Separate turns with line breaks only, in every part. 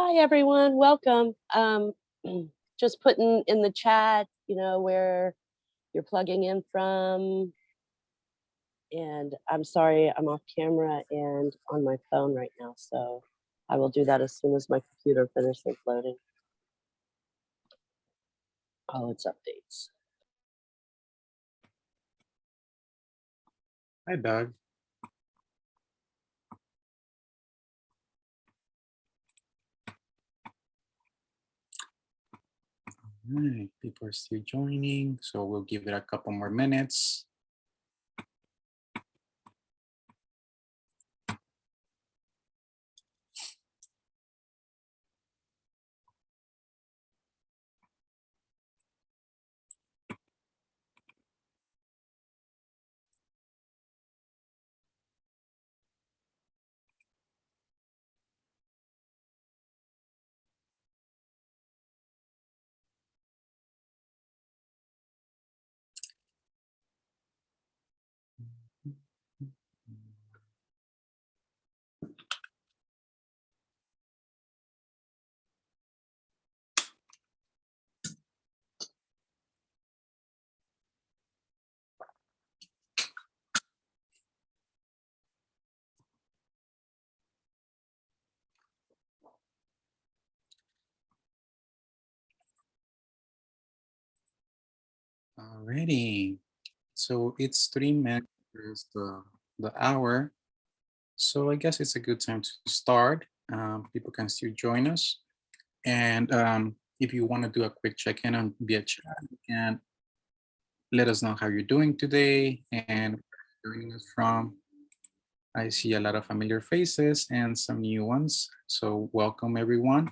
Hi, everyone. Welcome. Just putting in the chat, where you're plugging in from. And I'm sorry, I'm off camera and on my phone right now. So I will do that as soon as my computer finishes loading. Oh, it's updates.
Hi, Doug. All right, people are still joining, so we'll give it a couple more minutes. Alrighty, so it's 3 minutes the hour. So I guess it's a good time to start. People can still join us. And if you want to do a quick check-in on via chat, you can let us know how you're doing today and where you're joining us from. I see a lot of familiar faces and some new ones. So welcome everyone.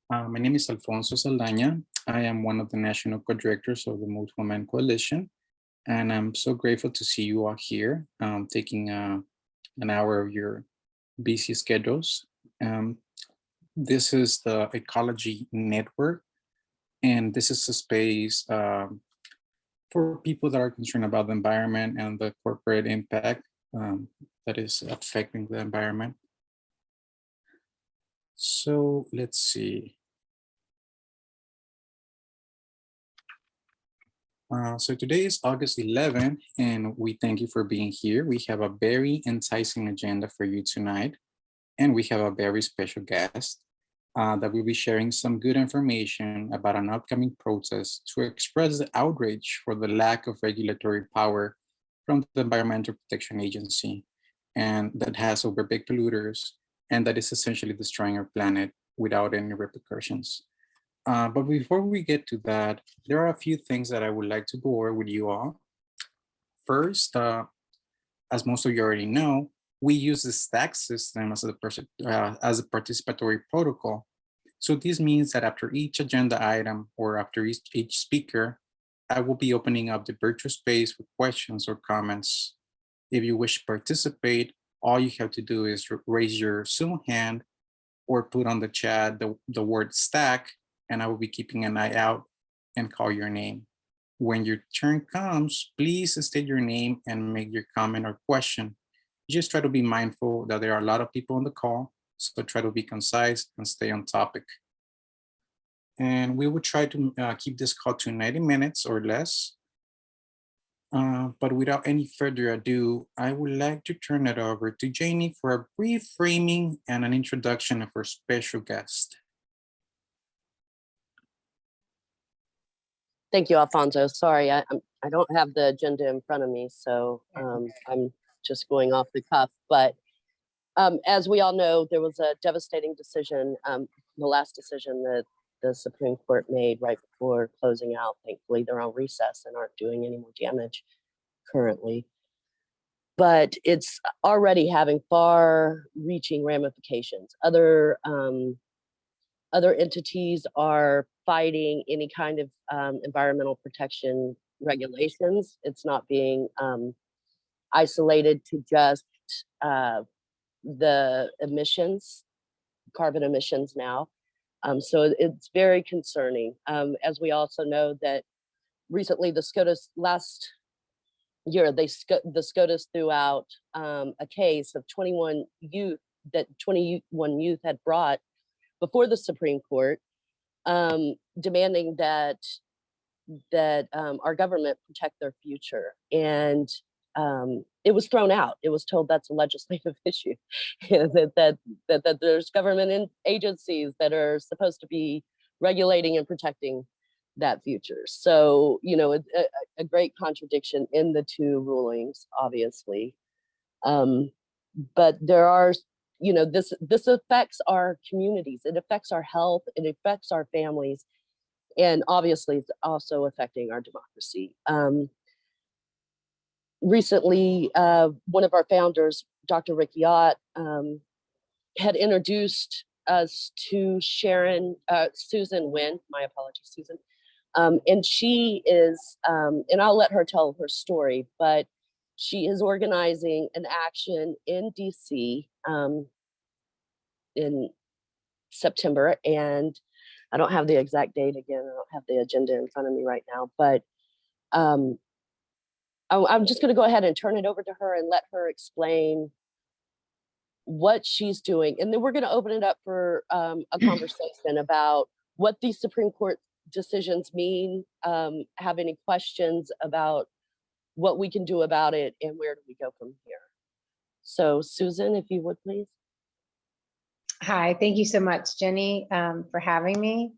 My name is Alfonso Saldaña. I am one of the national co-directors of the Multiple Man Coalition. And I'm so grateful to see you all here, taking an hour of your busy schedules. This is the Ecology Network, and this is a space for people that are concerned about the environment and the corporate impact that is affecting the environment. So let's see. So today is August 11th, and we thank you for being here. We have a very enticing agenda for you tonight, and we have a very special guest that will be sharing some good information about an upcoming protest to express the outrage for the lack of regulatory power from the Environmental Protection Agency, and that has over big polluters, and that is essentially destroying our planet without any repercussions. But before we get to that, there are a few things that I would like to go over with you all. First, as most of you already know, we use the stack system as a participatory protocol. So this means that after each agenda item or after each speaker, I will be opening up the virtual space for questions or comments. If you wish to participate, all you have to do is raise your Zoom hand or put on the chat the word stack, and I will be keeping an eye out and call your name. When your turn comes, please state your name and make your comment or question. Just try to be mindful that there are a lot of people on the call, so try to be concise and stay on topic. And we will try to keep this call to 90 minutes or less. But without any further ado, I would like to turn it over to Janie for a brief framing and an introduction of our special guest.
Thank you, Alfonso. Sorry, I don't have the agenda in front of me, so I'm just going off the cuff. But as we all know, there was a devastating decision, the last decision that the Supreme Court made right before closing out. Thankfully, they're on recess and aren't doing any more damage currently. But it's already having far-reaching ramifications. Other entities are fighting any kind of environmental protection regulations. It's not being isolated to just the emissions, carbon emissions now. So it's very concerning. As we also know that recently the SCOTUS last year, the SCOTUS threw out a case of 21 youth that 21 youth had brought before the Supreme Court, demanding that our government protect their future. And it was thrown out. It was told that's a legislative issue, that there's government agencies that are supposed to be regulating and protecting that future. So, you know, a great contradiction in the two rulings, obviously. But there are, you know, this affects our communities. It affects our health. It affects our families. And obviously, it's also affecting our democracy. Recently, one of our founders, Dr. Rick Yacht, had introduced us to Susan Wynn, my apologies, Susan. And she is, and I'll let her tell her story, but she is organizing an action in DC in September. And I don't have the exact date again. I don't have the agenda in front of me right now, but I'm just going to go ahead and turn it over to her and let her explain what she's doing. And then we're going to open it up for a conversation about what these Supreme Court decisions mean, have any questions about what we can do about it, and where do we go from here. So Susan, if you would please.
Hi, thank you so much, Jenny, for having me.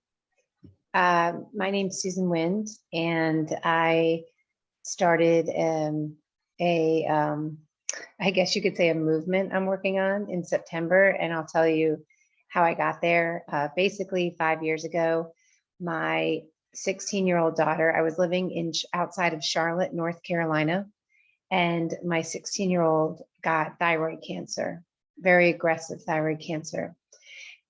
My name's Susan Wind, and I started I guess you could say a movement I'm working on in September, and I'll tell you how I got there. Basically 5 years ago, my 16-year-old daughter, I was living outside of Charlotte, North Carolina, and my 16-year-old got thyroid cancer, very aggressive thyroid cancer.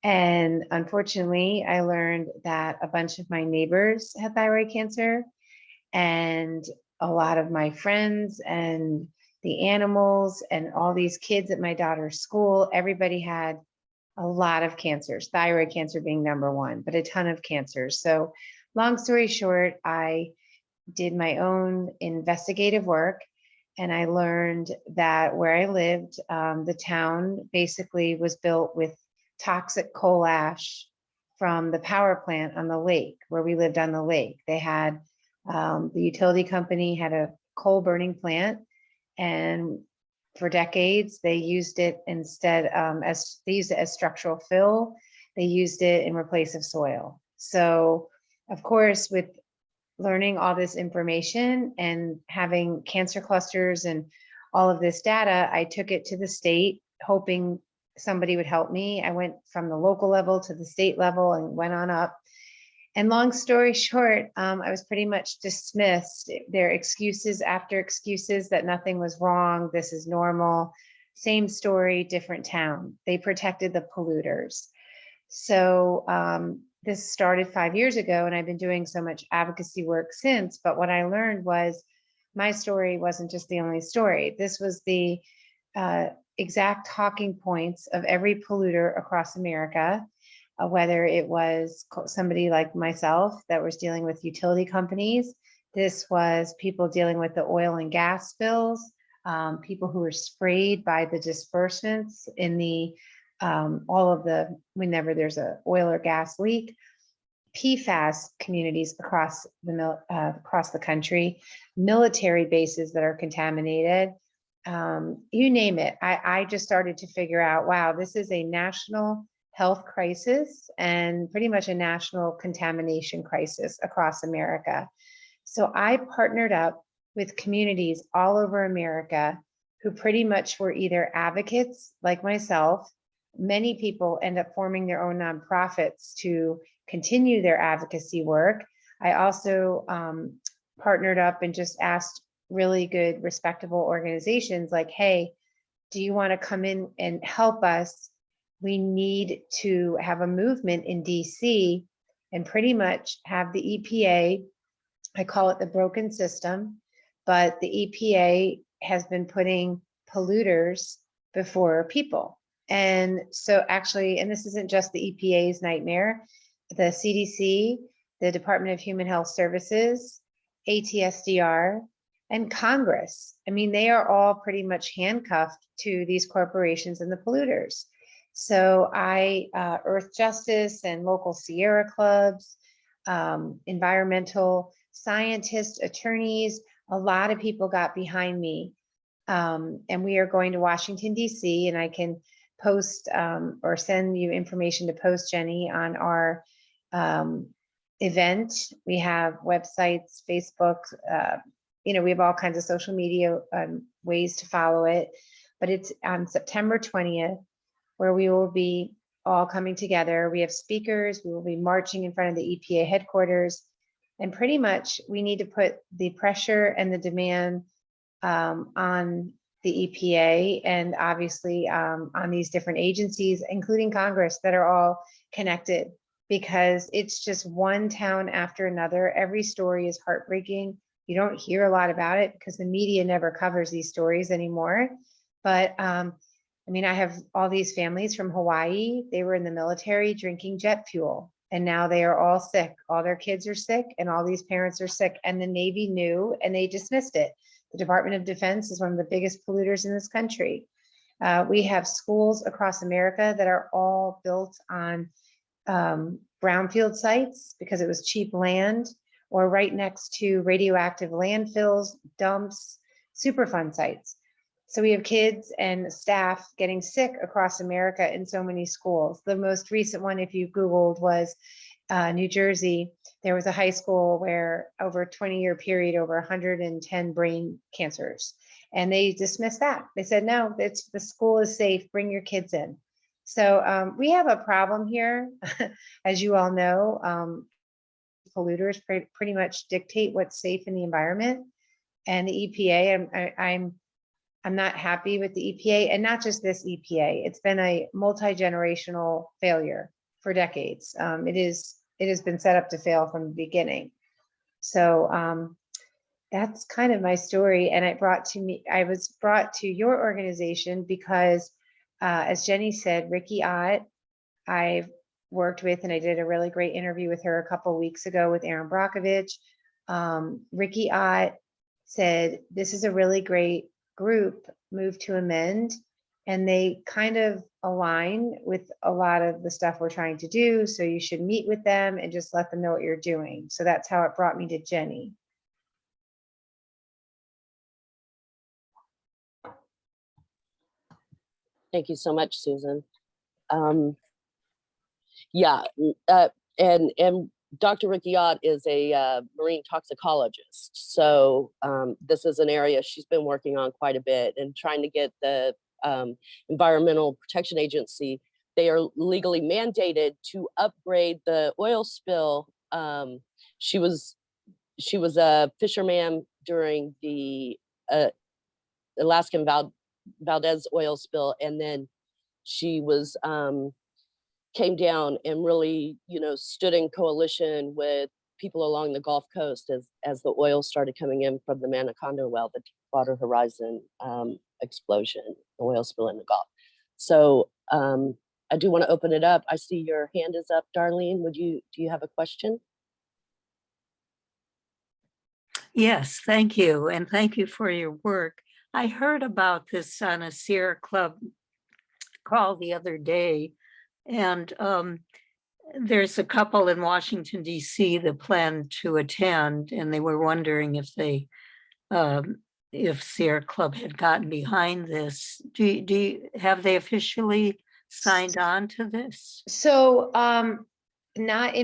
And unfortunately, I learned that a bunch of my neighbors had thyroid cancer, and a lot of my friends and the animals and all these kids at my daughter's school, everybody had a lot of cancers, thyroid cancer being number one, but a ton of cancers. So long story short, I did my own investigative work, and I learned that where I lived, the town basically was built with toxic coal ash from the power plant on the lake, where we lived on the lake. They had, the utility company had a coal burning plant, and for decades, they used it instead, they used it as structural fill. They used it in replace of soil. So of course, with learning all this information and having cancer clusters and all of this data, I took it to the state, hoping somebody would help me. I went from the local level to the state level and went on up. And long story short, I was pretty much dismissed. There are excuses after excuses that nothing was wrong. This is normal. Same story, different town. They protected the polluters. So this started 5 years ago, and I've been doing so much advocacy work since. But what I learned was my story wasn't just the only story. This was the exact talking points of every polluter across America. Whether it was somebody like myself that was dealing with utility companies, this was people dealing with the oil and gas spills, people who were sprayed by the dispersements in the whenever there's an oil or gas leak, PFAS communities across the country, military bases that are contaminated, you name it. I just started to figure out, wow, this is a national health crisis and pretty much a national contamination crisis across America. So I partnered up with communities all over America who pretty much were either advocates like myself. Many people end up forming their own nonprofits to continue their advocacy work. I also partnered up and just asked really good, respectable organizations like, hey, do you want to come in and help us? We need to have a movement in DC and pretty much have the EPA, I call it the broken system, but the EPA has been putting polluters before people. And so actually, and this isn't just the EPA's nightmare, the CDC, the Department of Human Health Services, ATSDR, and Congress. I mean, they are all pretty much handcuffed to these corporations and the polluters. So Earth Justice and local Sierra clubs, environmental scientists, attorneys, a lot of people got behind me. And we are going to Washington, D.C., and I can post or send you information to post, Jenny, on our event. We have websites, Facebook, we have all kinds of social media ways to follow it, but it's on September 20th, where we will be all coming together. We have speakers, we will be marching in front of the EPA headquarters, and pretty much we need to put the pressure and the demand on the EPA and obviously on these different agencies, including Congress, that are all connected, because it's just one town after another. Every story is heartbreaking. You don't hear a lot about it because the media never covers these stories anymore. But I mean, I have all these families from Hawaii. They were in the military drinking jet fuel, and now they are all sick. All their kids are sick, and all these parents are sick. And the Navy knew, and they dismissed it. The Department of Defense is one of the biggest polluters in this country. We have schools across America that are all built on brownfield sites because it was cheap land, or right next to radioactive landfills, dumps, Superfund sites. So we have kids and staff getting sick across America in so many schools. The most recent one, if you Googled, was New Jersey. There was a high school where over a 20-year period, over 110 brain cancers. And they dismissed that. They said, no, the school is safe, bring your kids in. So we have a problem here, as you all know. Polluters pretty much dictate what's safe in the environment. And the EPA, I'm not happy with the EPA, and not just this EPA. It's been a multi-generational failure for decades. It has been set up to fail from the beginning. So that's kind of my story. And I was brought to your organization because, as Jenny said, Ricky Ott, I've worked with, and I did a really great interview with her a couple of weeks ago with Aaron Brockovich. Ricky Ott said, this is a really great group, Move to Amend, and they kind of align with a lot of the stuff we're trying to do. So you should meet with them and just let them know what you're doing. So that's how it brought me to Jenny.
Thank you so much, Susan. Yeah, and Dr. Ricky Ott is a marine toxicologist. So this is an area she's been working on quite a bit and trying to get the Environmental Protection Agency. They are legally mandated to upgrade the oil spill. She was a fisherman during the Alaskan Valdez oil spill, and then she was came down and really, stood in coalition with people along the Gulf Coast as the oil started coming in from the Manaconda well, the Deepwater Horizon explosion, the oil spill in the Gulf. So I do want to open it up. I see your hand is up, Darlene. Do you have a question?
Yes, thank you. And thank you for your work. I heard about this on a Sierra Club call the other day, and there's a couple in Washington, D.C. that plan to attend, and they were wondering if Sierra Club had gotten behind this. Have they officially signed on to this?
So not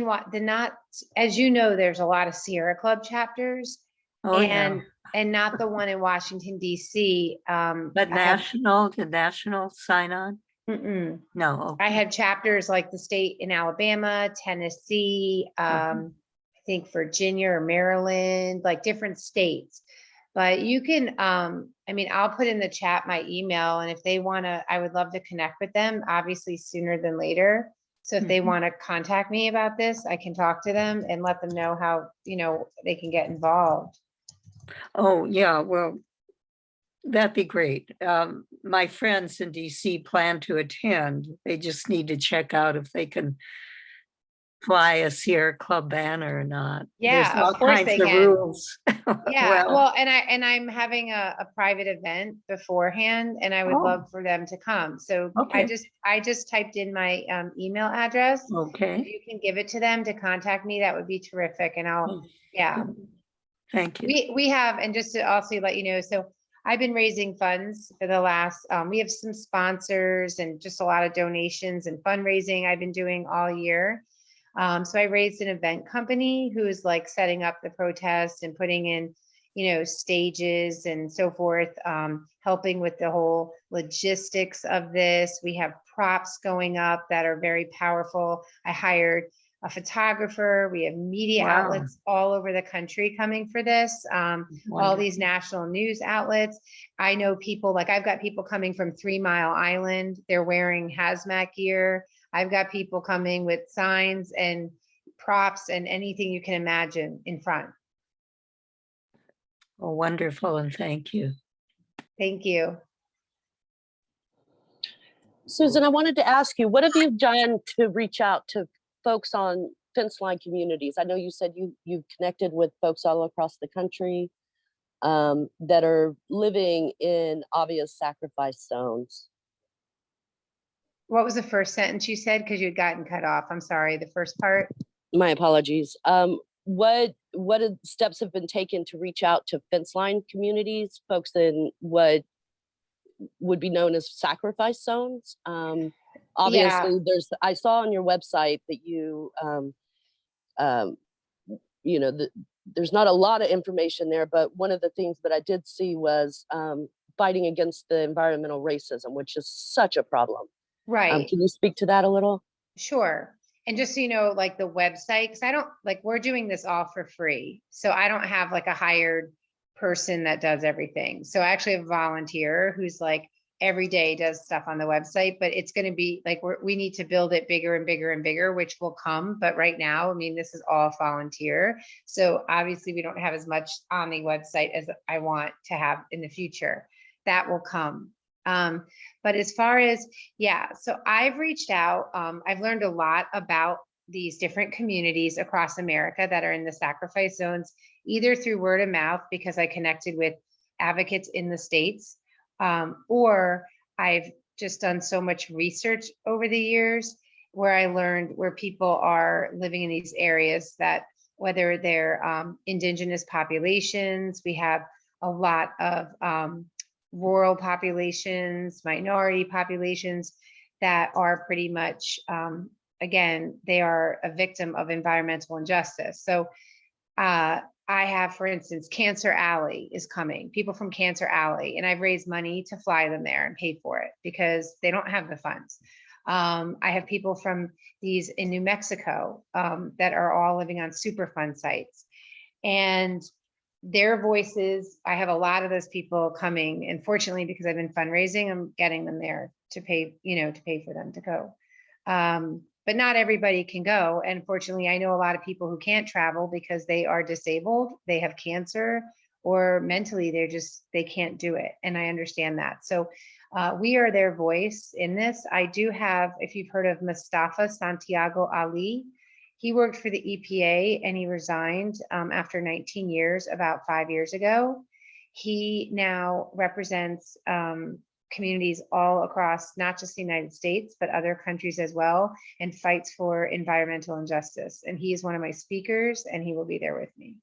as you know, there's a lot of Sierra Club chapters.
Oh, yeah.
And not the one in Washington, D.C.
But did national sign on?
Mm-mm.
No. Okay.
I have chapters like the state in Alabama, Tennessee, I think Virginia or Maryland, like different states. But you can, I'll put in the chat my email, and if they want to, I would love to connect with them, obviously sooner than later. So if they want to contact me about this, I can talk to them and let them know how, they can get involved.
Oh, yeah, well, that'd be great. My friends in DC plan to attend. They just need to check out if they can fly a Sierra Club banner or not. There's
Yeah,
all
of course
kinds
they
of
can.
rules.
Yeah,
Well,
well, and I'm having a private event beforehand, and I would
Oh.
love for them to come. So
Okay.
I just typed in my email address. If
okay.
you can give it to them to contact me, that would be terrific. And I'll, yeah,
Thank you.
we have, and just to also let you know, so I've been raising funds for the last, we have some sponsors and just a lot of donations and fundraising I've been doing all year. So I raised an event company who's like setting up the protest and putting in, stages and so forth, helping with the whole logistics of this. We have props going up that are very powerful. I hired a photographer. We have media
Wow.
outlets all over the country coming for this. All
Wonderful.
these national news outlets. I know people, like I've got people coming from 3 Mile Island. They're wearing hazmat gear. I've got people coming with signs and props and anything you can imagine in front.
Well, wonderful, and thank you.
Thank you.
Susan, I wanted to ask you, what have you done to reach out to folks on fence line communities? I know you said you've connected with folks all across the country that are living in obvious sacrifice zones.
What was the first sentence you said? Because you had gotten cut off. I'm sorry, the first part.
My apologies. What steps have been taken to reach out to fence line communities, folks in what would be known as sacrifice zones? Obviously, I saw on your website that there's not a lot of information there, but one of the things that I did see was fighting against the environmental racism, which is such a problem.
Right.
Can you speak to that a little?
Sure. And just so you know, like the website, because I don't like, we're doing this all for free. So I don't have like a hired person that does everything. So I actually have a volunteer who's like every day does stuff on the website, but it's going to be like, we need to build it bigger and bigger and bigger, which will come. But right now, I mean, this is all volunteer. So obviously we don't have as much on the website as I want to have in the future. That will come. But as far as, so I've reached out, I've learned a lot about these different communities across America that are in the sacrifice zones, either through word of mouth, because I connected with advocates in the States, or I've just done so much research over the years where I learned where people are living in these areas, that whether they're indigenous populations, we have a lot of rural populations, minority populations that are pretty much, again, they are a victim of environmental injustice. So I have, for instance, Cancer Alley is coming, people from Cancer Alley, and I've raised money to fly them there and pay for it because they don't have the funds. I have people from these in New Mexico that are all living on Superfund sites. And their voices, I have a lot of those people coming, and fortunately, because I've been fundraising, I'm getting them there to pay, to pay for them to go. But not everybody can go. And fortunately, I know a lot of people who can't travel because they are disabled, they have cancer, or mentally they can't do it. And I understand that. So we are their voice in this. I do have, if you've heard of Mustafa Santiago Ali, he worked for the EPA and he resigned after 19 years, about 5 years ago. He now represents communities all across, not just the United States, but other countries as well, and fights for environmental injustice. And he is one of my speakers, and he will be there with me.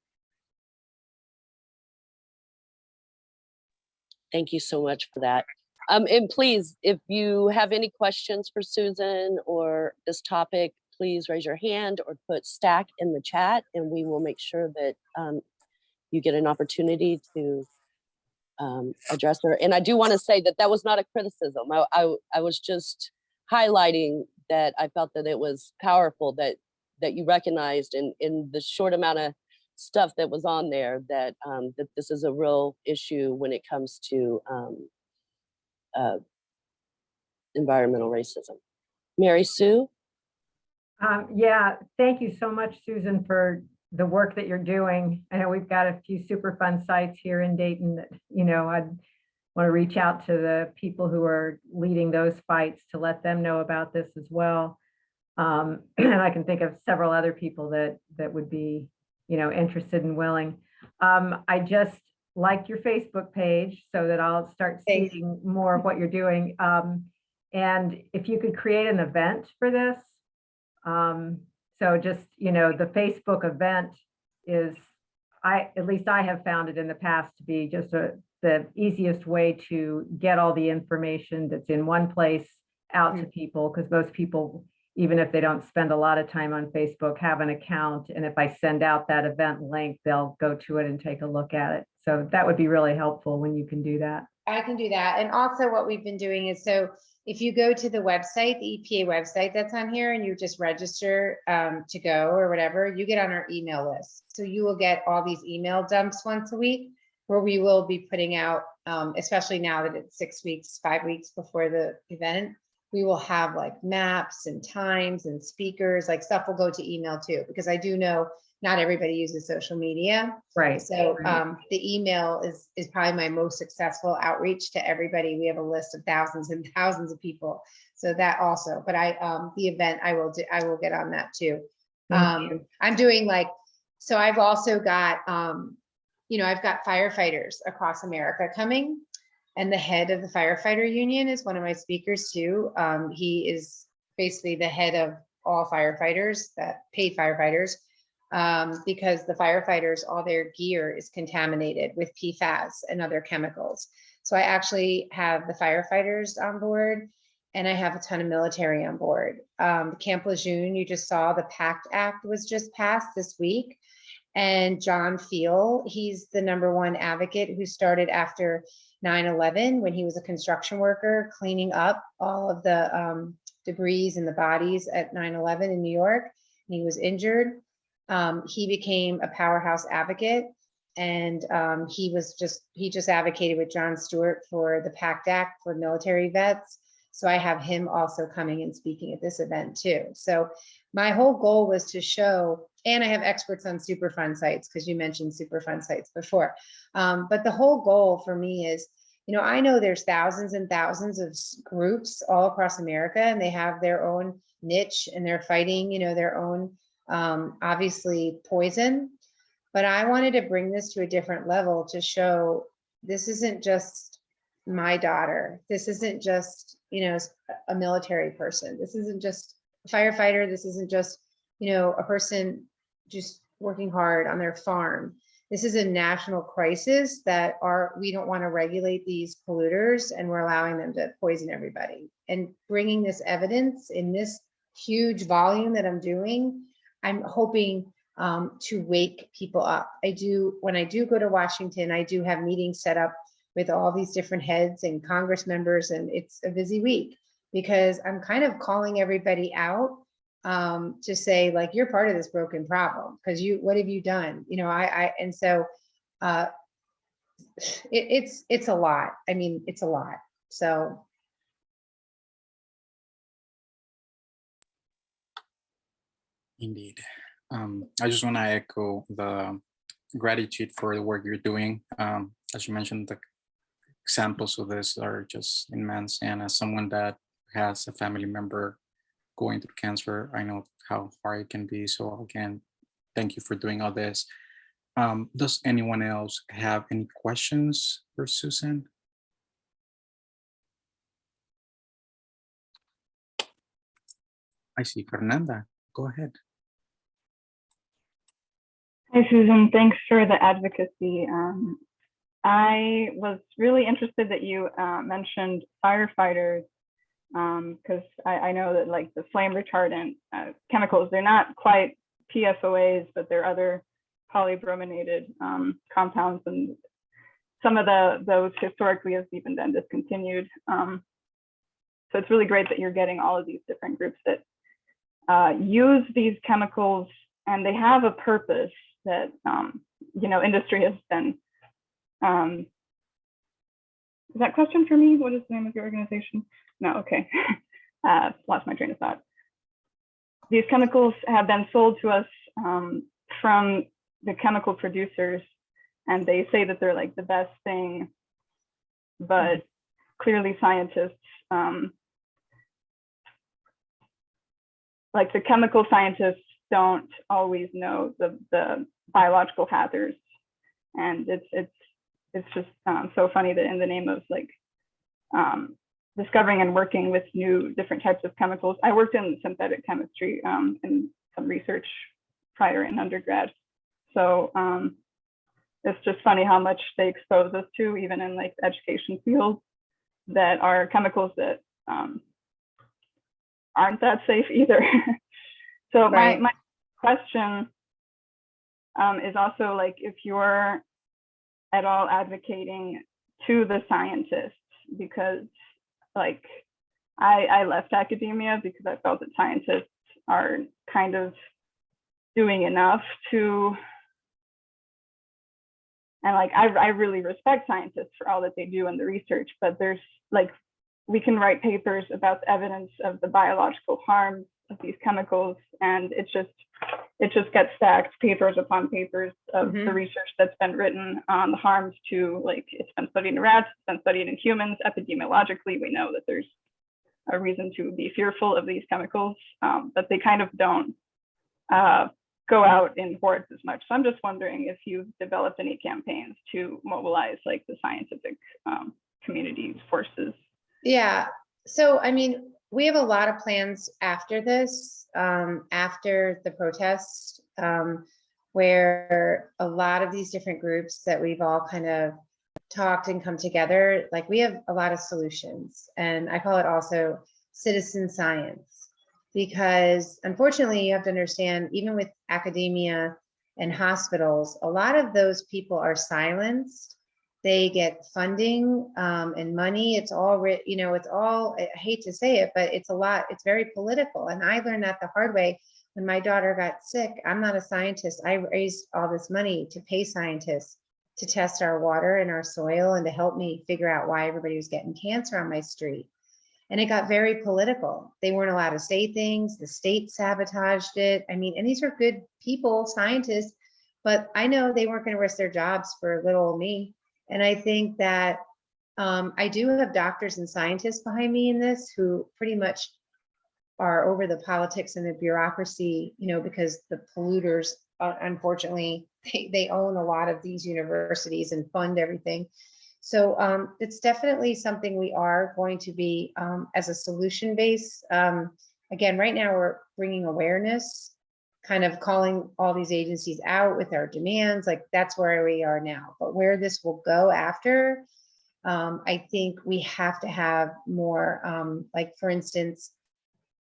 Thank you so much for that. And please, if you have any questions for Susan or this topic, please raise your hand or put stack in the chat, and we will make sure that you get an opportunity to address her. And I do want to say that that was not a criticism. I was just highlighting that I felt that it was powerful that you recognized in the short amount of stuff that was on there that that this is a real issue when it comes to environmental racism. Mary Sue?
Yeah, thank you so much, Susan, for the work that you're doing. I know we've got a few Superfund sites here in Dayton that, I'd want to reach out to the people who are leading those fights to let them know about this as well. And I can think of several other people that would be, interested and willing. I just liked your Facebook page so that I'll start
Thanks.
seeing more of what you're doing. And if you could create an event for this, so just, the Facebook event is, at least I have found it in the past to be just the easiest way to get all the information that's in one place out to people, because most people, even if they don't spend a lot of time on Facebook, have an account. And if I send out that event link, they'll go to it and take a look at it. So that would be really helpful when you can do that.
I can do that. And also what we've been doing is, so if you go to the website, the EPA website that's on here, and you just register to go or whatever, you get on our email list. So you will get all these email dumps once a week where we will be putting out, especially now that it's 6 weeks, 5 weeks before the event, we will have like maps and times and speakers, like stuff will go to email too, because I do know not everybody uses social media.
Right.
So
right.
the email is probably my most successful outreach to everybody. We have a list of thousands and thousands of people. So that also, but the event I will get on that too.
Thank you.
I'm doing like, so I've also got, I've got firefighters across America coming, and the head of the firefighter union is one of my speakers too. He is basically the head of all firefighters, that paid firefighters. Because the firefighters, all their gear is contaminated with PFAS and other chemicals. So I actually have the firefighters on board, and I have a ton of military on board. Camp Lejeune, you just saw the PACT Act was just passed this week. And John Feel, he's the #1 advocate who started after 9/11 when he was a construction worker cleaning up all of the debris and the bodies at 9/11 in New York. And he was injured. He became a powerhouse advocate, and he just advocated with Jon Stewart for the PACT Act for military vets. So I have him also coming and speaking at this event too. So my whole goal was to show, and I have experts on Superfund sites, because you mentioned Superfund sites before. But the whole goal for me is, I know there's thousands and thousands of groups all across America, and they have their own niche, and they're fighting, their own obviously poison, but I wanted to bring this to a different level to show this isn't just my daughter. This isn't just, a military person. This isn't just a firefighter. This isn't just, a person just working hard on their farm. This is a national crisis that we don't want to regulate these polluters, and we're allowing them to poison everybody. And bringing this evidence in this huge volume that I'm doing, I'm hoping to wake people up. When I do go to Washington, I do have meetings set up with all these different heads and Congress members, and it's a busy week because I'm kind of calling everybody out to say, like, you're part of this broken problem, because what have you done? And so it's a lot. I mean, it's a lot. So.
Indeed. I just want to echo the gratitude for the work you're doing. As you mentioned, the examples of this are just immense. And as someone that has a family member going through cancer, I know how hard it can be. So again, thank you for doing all this. Does anyone else have any questions for Susan? I see Fernanda. Go ahead.
Hi, Susan. Thanks for the advocacy. I was really interested that you mentioned firefighters, because I know that, like, the flame retardant chemicals, they're not quite PFOAs, but they're other polybrominated compounds, and some of those historically have even been discontinued. So it's really great that you're getting all of these different groups that use these chemicals, and they have a purpose that industry has been. Is that question for me? What is the name of your organization? No, okay. Lost my train of thought. These chemicals have been sold to us from the chemical producers, and they say that they're like the best thing, but clearly scientists like the chemical scientists don't always know the biological hazards, and it's just so funny that in the name of like discovering and working with new different types of chemicals. I worked in synthetic chemistry in some research prior in undergrad, so it's just funny how much they expose us to, even in like the education field, that are chemicals that aren't that safe either. So
Right.
my question is also like, if you're at all advocating to the scientists, because like I left academia because I felt that scientists are kind of doing enough to, and like I really respect scientists for all that they do in the research, but there's like, we can write papers about the evidence of the biological harms of these chemicals, and it just gets stacked, papers upon papers of the research that's been written on the harms to, like, it's been studied in rats, it's been studied in humans. Epidemiologically, we know that there's a reason to be fearful of these chemicals, but they kind of don't go out in hordes as much. So I'm just wondering if you've developed any campaigns to mobilize like the scientific community forces.
Yeah. So, I mean, we have a lot of plans after this, after the protests, where a lot of these different groups that we've all kind of talked and come together, like we have a lot of solutions. And I call it also citizen science, because unfortunately you have to understand, even with academia and hospitals, a lot of those people are silenced. They get funding and money. It's all, it's all, I hate to say it, but it's a lot, it's very political. And I learned that the hard way when my daughter got sick. I'm not a scientist. I raised all this money to pay scientists to test our water and our soil and to help me figure out why everybody was getting cancer on my street. And it got very political. They weren't allowed to say things. The state sabotaged it. I mean, and these are good people, scientists, but I know they weren't going to risk their jobs for little old me. And I think that I do have doctors and scientists behind me in this who pretty much are over the politics and the bureaucracy, because the polluters, unfortunately, they own a lot of these universities and fund everything. So it's definitely something we are going to be as a solution base. Again, right now we're bringing awareness, kind of calling all these agencies out with our demands, like that's where we are now. But where this will go after, I think we have to have more, like for instance,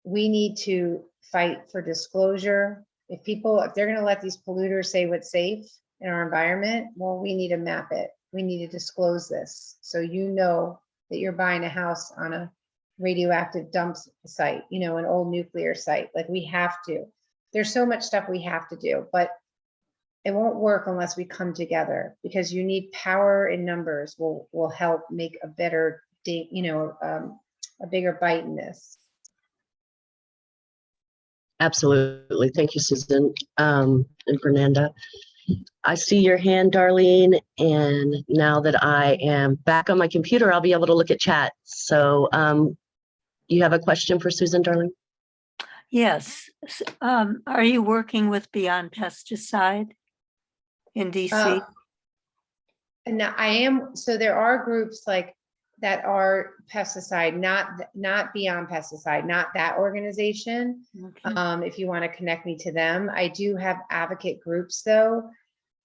we need to fight for disclosure. If they're going to let these polluters say what's safe in our environment, well, we need to map it. We need to disclose this, so you know that you're buying a house on a radioactive dump site, an old nuclear site. Like we have to. There's so much stuff we have to do, but it won't work unless we come together, because you need power in numbers will help make a better, a bigger bite in this.
Absolutely. Thank you, Susan and Fernanda. I see your hand, Darlene, and now that I am back on my computer, I'll be able to look at chat. So you have a question for Susan, Darlene?
Yes. Are you working with Beyond Pesticide in DC?
And I am. So there are groups like that are pesticide, not Beyond Pesticide, not that organization.
Okay.
If you want to connect me to them, I do have advocate groups though.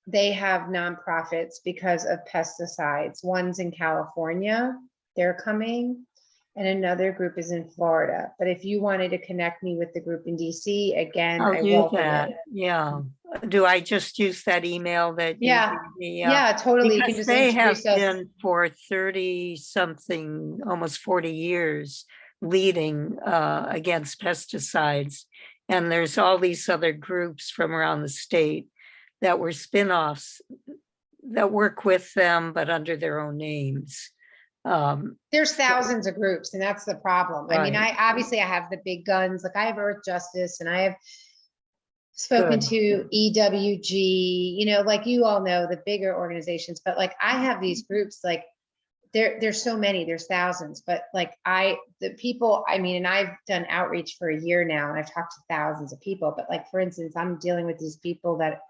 They have nonprofits because of pesticides. One's in California, they're coming, and another group is in Florida. But if you wanted to connect me with the group in DC, again, I
I'll do
welcome
that.
it.
Yeah. Do I just use that email that you
Yeah.
gave me?
Yeah, totally. You can
Because
just
they have
introduce us.
been for 30 something, almost 40 years, leading against pesticides. And there's all these other groups from around the state that were spin-offs that work with them, but under their own names.
There's thousands of groups, and that's the problem. I mean,
Right.
I have the big guns, like I have Earth Justice, and I have spoken
Good.
to EWG, like you all know, the bigger organizations, but like I have these groups, like there's so many, there's thousands, but like the people, I mean, and I've done outreach for a year now and I've talked to thousands of people, but like, for instance, I'm dealing with these people that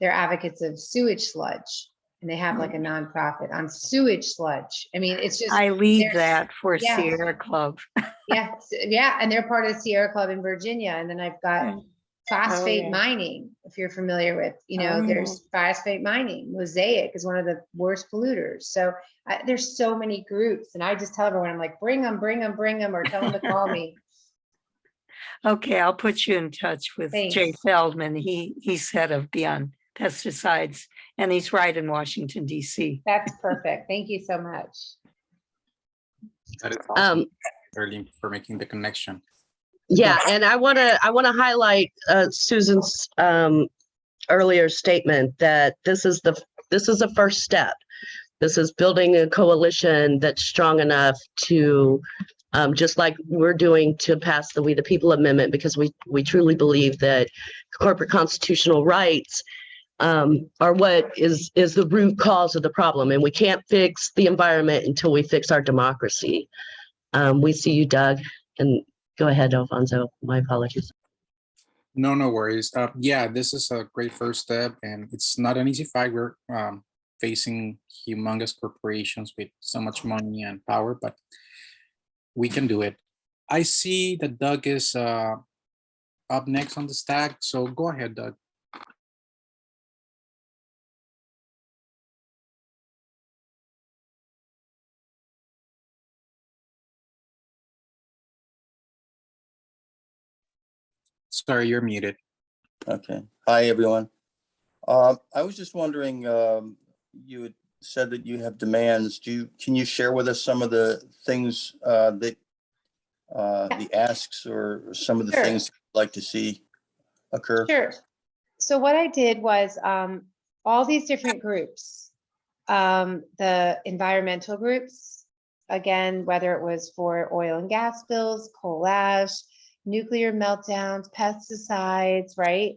they're advocates of sewage sludge and they have like a nonprofit on sewage sludge. I mean, it's just,
I lead
there's-
that for
yeah.
Sierra Club.
yeah, yeah. And they're part of the Sierra Club in Virginia. And then I've got phosphate
yeah.
mining, if you're familiar with, you know,
Oh,
there's phosphate mining. Mosaic is one of the worst polluters. So there's so many groups and I just tell everyone, I'm like, bring them, or tell them to call me.
Okay, I'll put you in touch with Jay
Thanks.
Feldman. He's head of Beyond Pesticides and he's right in Washington, DC.
That's perfect. Thank you so much.
That is awesome.
Um,
Early for making the connection.
yeah, and I want to highlight Susan's earlier statement that this is the first step. This is building a coalition that's strong enough to, just like we're doing to pass the We the People Amendment, because we truly believe that corporate constitutional rights are what is the root cause of the problem, and we can't fix the environment until we fix our democracy. We see you, Doug, and go ahead, Alfonso. My apologies.
No, no worries. Yeah, this is a great first step, and it's not an easy fight. We're facing humongous corporations with so much money and power, but we can do it. I see that Doug is up next on the stack, so go ahead, Doug. Sorry, you're muted.
Okay. Hi, everyone. I was just wondering, you had said that you have demands. Can you share with us some of the things that the asks or some of the
Sure.
things you'd like to see occur?
Sure. So what I did was all these different groups, the environmental groups, again, whether it was for oil and gas spills, coal ash, nuclear meltdowns, pesticides, right?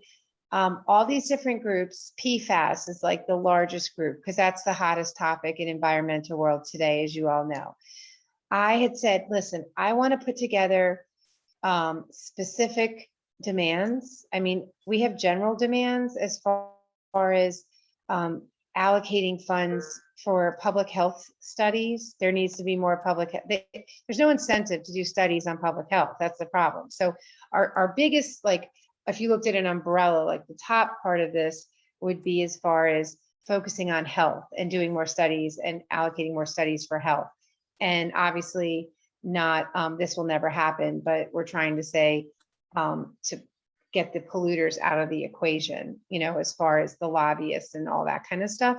All these different groups, PFAS is like the largest group because that's the hottest topic in environmental world today, as you all know. I had said, listen, I want to put together specific demands. I mean, we have general demands as far as allocating funds for public health studies. There needs to be more there's no incentive to do studies on public health. That's the problem. So our biggest, like, if you looked at an umbrella, like the top part of this would be as far as focusing on health and doing more studies and allocating more studies for health. And obviously not, this will never happen, but we're trying to say to get the polluters out of the equation, you know, as far as the lobbyists and all that kind of stuff.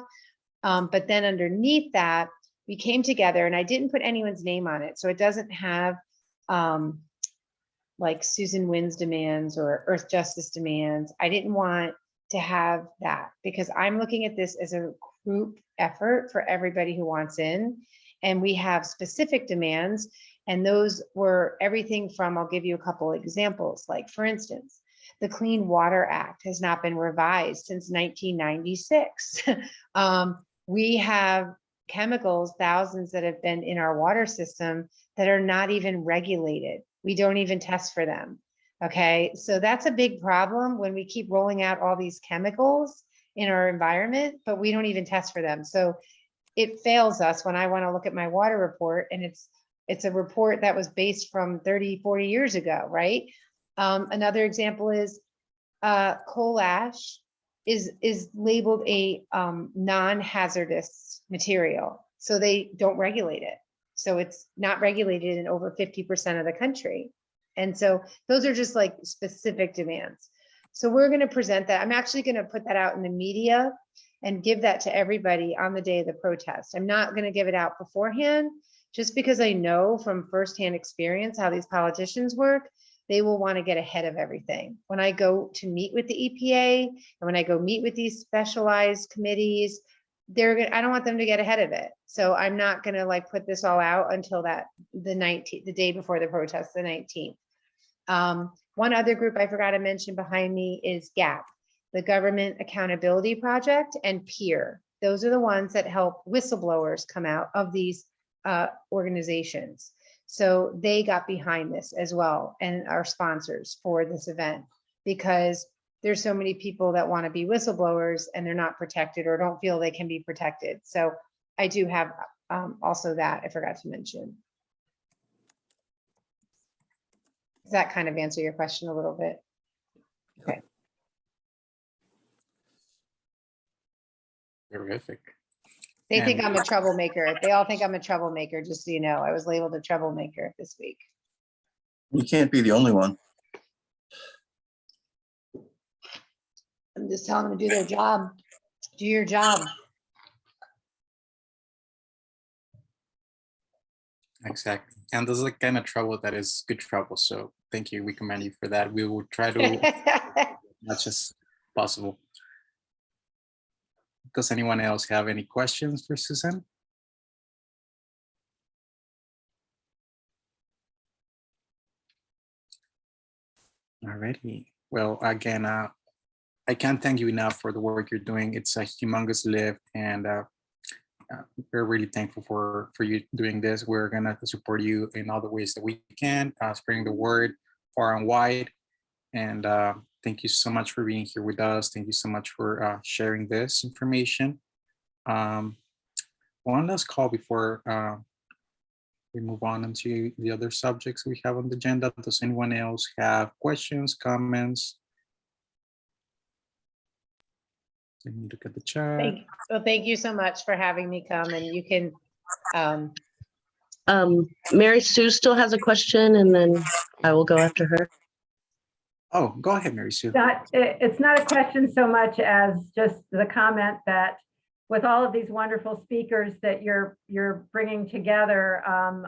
But then underneath that, we came together and I didn't put anyone's name on it. So it doesn't have like Susan Wynn's demands or Earth Justice demands. I didn't want to have that because I'm looking at this as a group effort for everybody who wants in. And we have specific demands. And those were everything from, I'll give you a couple examples. Like, for instance, the Clean Water Act has not been revised since 1996. We have chemicals, thousands that have been in our water system that are not even regulated. We don't even test for them. Okay, so that's a big problem when we keep rolling out all these chemicals in our environment, but we don't even test for them. So it fails us when I want to look at my water report and it's a report that was based from 30, 40 years ago, right? Another example is coal ash is labeled a non-hazardous material. So they don't regulate it. So it's not regulated in over 50% of the country. And so those are just like specific demands. So we're going to present that. I'm actually going to put that out in the media and give that to everybody on the day of the protest. I'm not going to give it out beforehand, just because I know from firsthand experience how these politicians work. They will want to get ahead of everything. When I go to meet with the EPA and when I go meet with these specialized committees, I don't want them to get ahead of it. So I'm not going to like put this all out until the 19th, the day before the protest, the 19th. One other group I forgot to mention behind me is GAP, the Government Accountability Project, and PEER. Those are the ones that help whistleblowers come out of these organizations. So they got behind this as well, and our sponsors for this event, because there's so many people that want to be whistleblowers and they're not protected or don't feel they can be protected. So I do have also that I forgot to mention. Does that kind of answer your question a little bit? Okay.
Terrific.
They think
And-
I'm a troublemaker. They all think I'm a troublemaker, just so you know. I was labeled a troublemaker this week.
You can't be the only one.
I'm just telling them to do their job. Do your job.
Exactly. And this is the kind of trouble that is good trouble. So thank you. We commend you for that. We will try to as much as possible. Does anyone else have any questions for Susan? Alrighty. Well, again, I can't thank you enough for the work you're doing. It's a humongous lift, and we're really thankful for you doing this. We're gonna support you in all the ways that we can, spreading the word far and wide. And thank you so much for being here with us. Thank you so much for sharing this information. One last call before we move on into the other subjects we have on the agenda. Does anyone else have questions, comments? Let me look at the chat.
Thank you so much for having me come, and you can.
Mary Sue still has a question, and then I will go after her.
Oh, go ahead, Mary Sue.
It's not a question so much as just the comment that with all of these wonderful speakers that you're bringing together,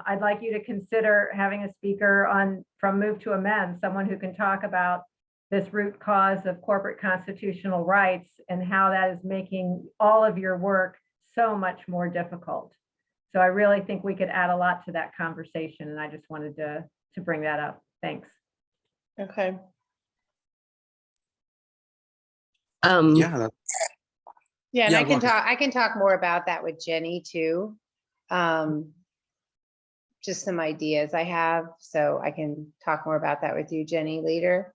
I'd like you to consider having a speaker from Move to Amend, someone who can talk about this root cause of corporate constitutional rights and how that is making all of your work so much more difficult. So I really think we could add a lot to that conversation, and I just wanted to bring that up. Thanks.
Okay.
Yeah.
Yeah, and
Yeah,
I can talk more about that with Jenny too. Just some ideas I have, so I can talk more about that with you, Jenny, later.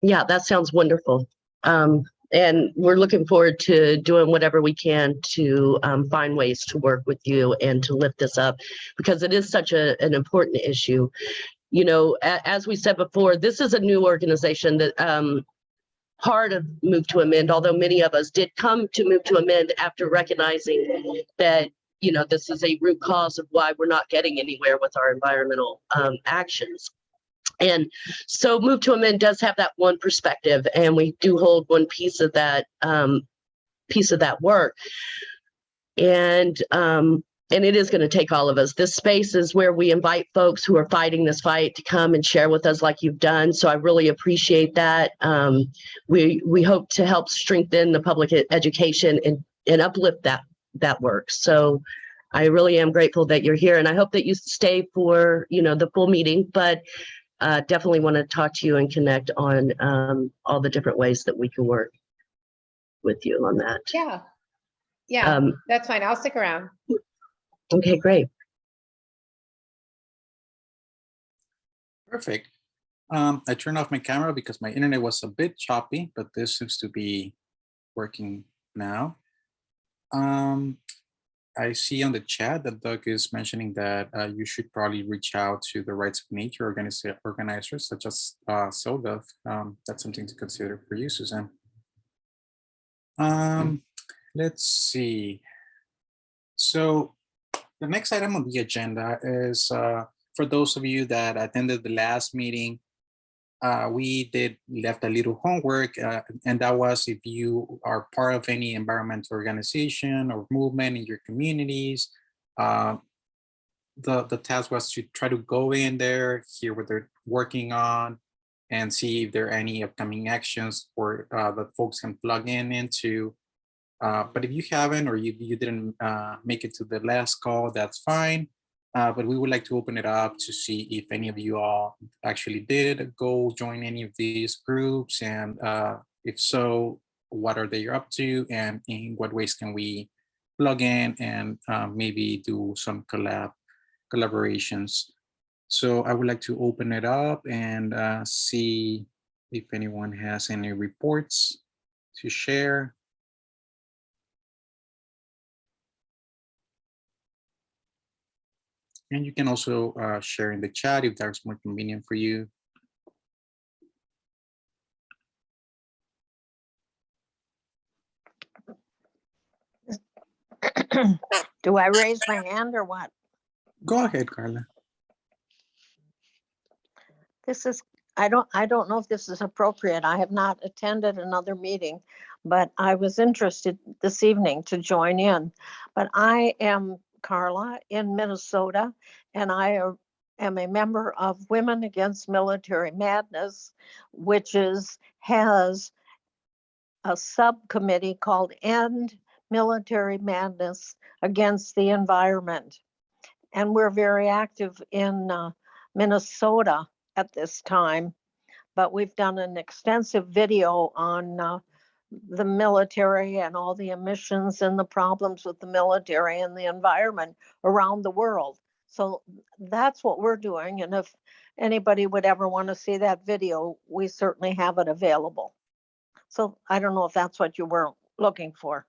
Yeah, that sounds wonderful. And we're looking forward to doing whatever we can to find ways to work with you and to lift this up, because it is such an important issue. You know, as we said before, this is a new organization that part of Move to Amend, although many of us did come to Move to Amend after recognizing that, you know, this is a root cause of why we're not getting anywhere with our environmental actions. And so Move to Amend does have that one perspective, and we do hold one piece of that work. And it is going to take all of us. This space is where we invite folks who are fighting this fight to come and share with us like you've done. So I really appreciate that. We hope to help strengthen the public education and uplift that work. So I really am grateful that you're here, and I hope that you stay for, you know, the full meeting, but definitely want to talk to you and connect on all the different ways that we can work with you on that.
Yeah, that's fine. I'll stick around.
Okay, great.
Perfect. I turned off my camera because my internet was a bit choppy, but this seems to be working now. I see on the chat that Doug is mentioning that you should probably reach out to the Rights of Nature organizers such as SOGOV. That's something to consider for you, Suzanne. Let's see. So the next item on the agenda is for those of you that attended the last meeting, we left a little homework, and that was if you are part of any environmental organization or movement in your communities, the task was to try to go in there, hear what they're working on, and see if there are any upcoming actions or that folks can plug into. But if you haven't, or you didn't make it to the last call, that's fine. But we would like to open it up to see if any of you all actually did go join any of these groups, and if so, what are they up to, and in what ways can we plug in and maybe do some collaborations. So I would like to open it up and see if anyone has any reports to share. And you can also share in the chat if that's more convenient for you.
Do I raise my hand or what?
Go ahead, Carla.
This is, I don't know if this is appropriate. I have not attended another meeting, but I was interested this evening to join in. But I am Carla in Minnesota, and I am a member of Women Against Military Madness, which has a subcommittee called End Military Madness Against the Environment. And we're very active in Minnesota at this time, but we've done an extensive video on the military and all the emissions and the problems with the military and the environment around the world. So that's what we're doing. And if anybody would ever want to see that video, we certainly have it available. So I don't know if that's what you were looking for.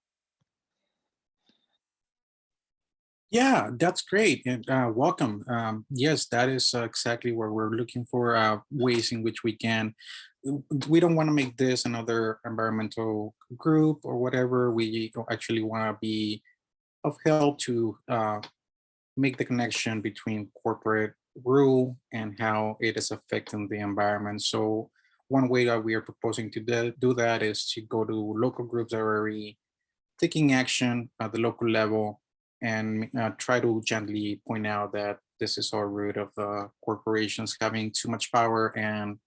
Yeah, that's great. And welcome. Yes, that is exactly what we're looking for, ways in which we can. We don't want to make this another environmental group or whatever. We actually want to be of help to make the connection between corporate rule and how it is affecting the environment. So one way that we are proposing to do that is to go to local groups that are already taking action at the local level and try to gently point out that this is all root of the corporations having too much power and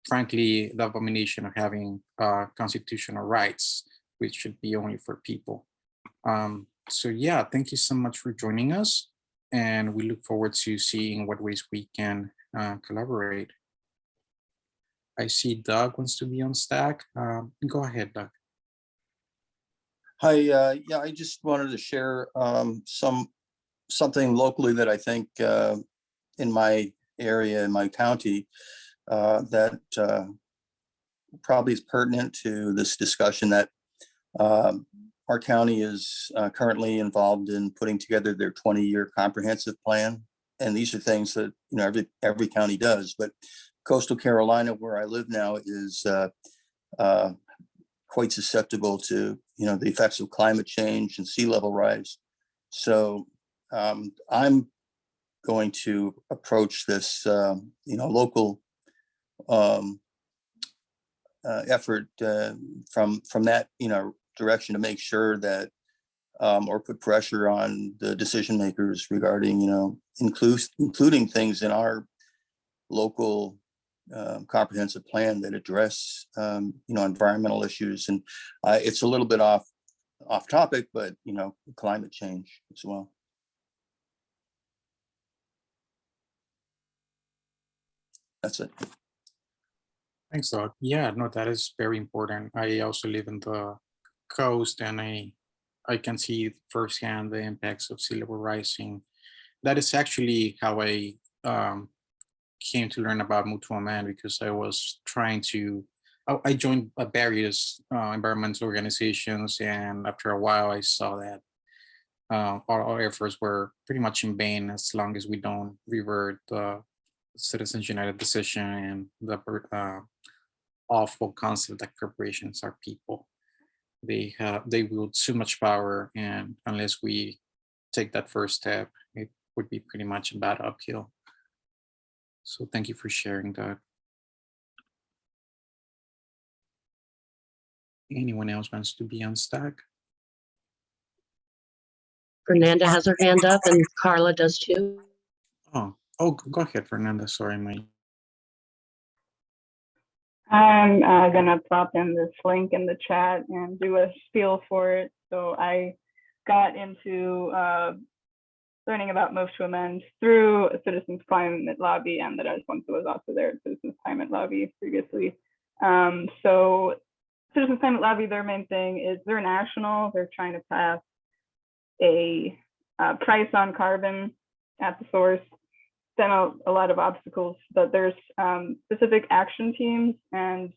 frankly, the abomination of having constitutional rights, which should be only for people. So yeah, thank you so much for joining us. And we look forward to seeing what ways we can collaborate. I see Doug wants to be on stack. Go ahead, Doug.
Hi, yeah, I just wanted to share something locally that I think in my area, in my county, that probably is pertinent to this discussion, that our county is currently involved in putting together their 20-year comprehensive plan. And these are things that, you know, every county does, but coastal Carolina, where I live now, is quite susceptible to, you know, the effects of climate change and sea level rise. So I'm going to approach this, you know, local effort from that, you know, direction to make sure that or put pressure on the decision makers regarding, you know, including things in our local comprehensive plan that address, you know, environmental issues. And it's a little bit off topic, but, you know, climate change as well. That's it.
Thanks, Doug. Yeah, no, that is very important. I also live in the coast, and I can see firsthand the impacts of sea level rising. That is actually how I came to learn about Mutual Man, because I was trying to, I joined various environmental organizations, and after a while I saw that our efforts were pretty much in vain as long as we don't revert the Citizens United decision and the awful concept that corporations are people. They wield too much power, and unless we take that first step, it would be pretty much a bad uphill. So thank you for sharing that. Anyone else wants to be on stack?
Fernanda has her hand up and Carla does too.
Oh, go ahead, Fernanda. Sorry,
I'm gonna plop in this link in the chat and do a spiel for it. So I got into learning about Move to Amend through a Citizens Climate Lobby, and that I was also there at Citizens Climate Lobby previously. So Citizens Climate Lobby, their main thing is they're national. They're trying to pass a price on carbon at the source. Then a lot of obstacles, but there's specific action teams and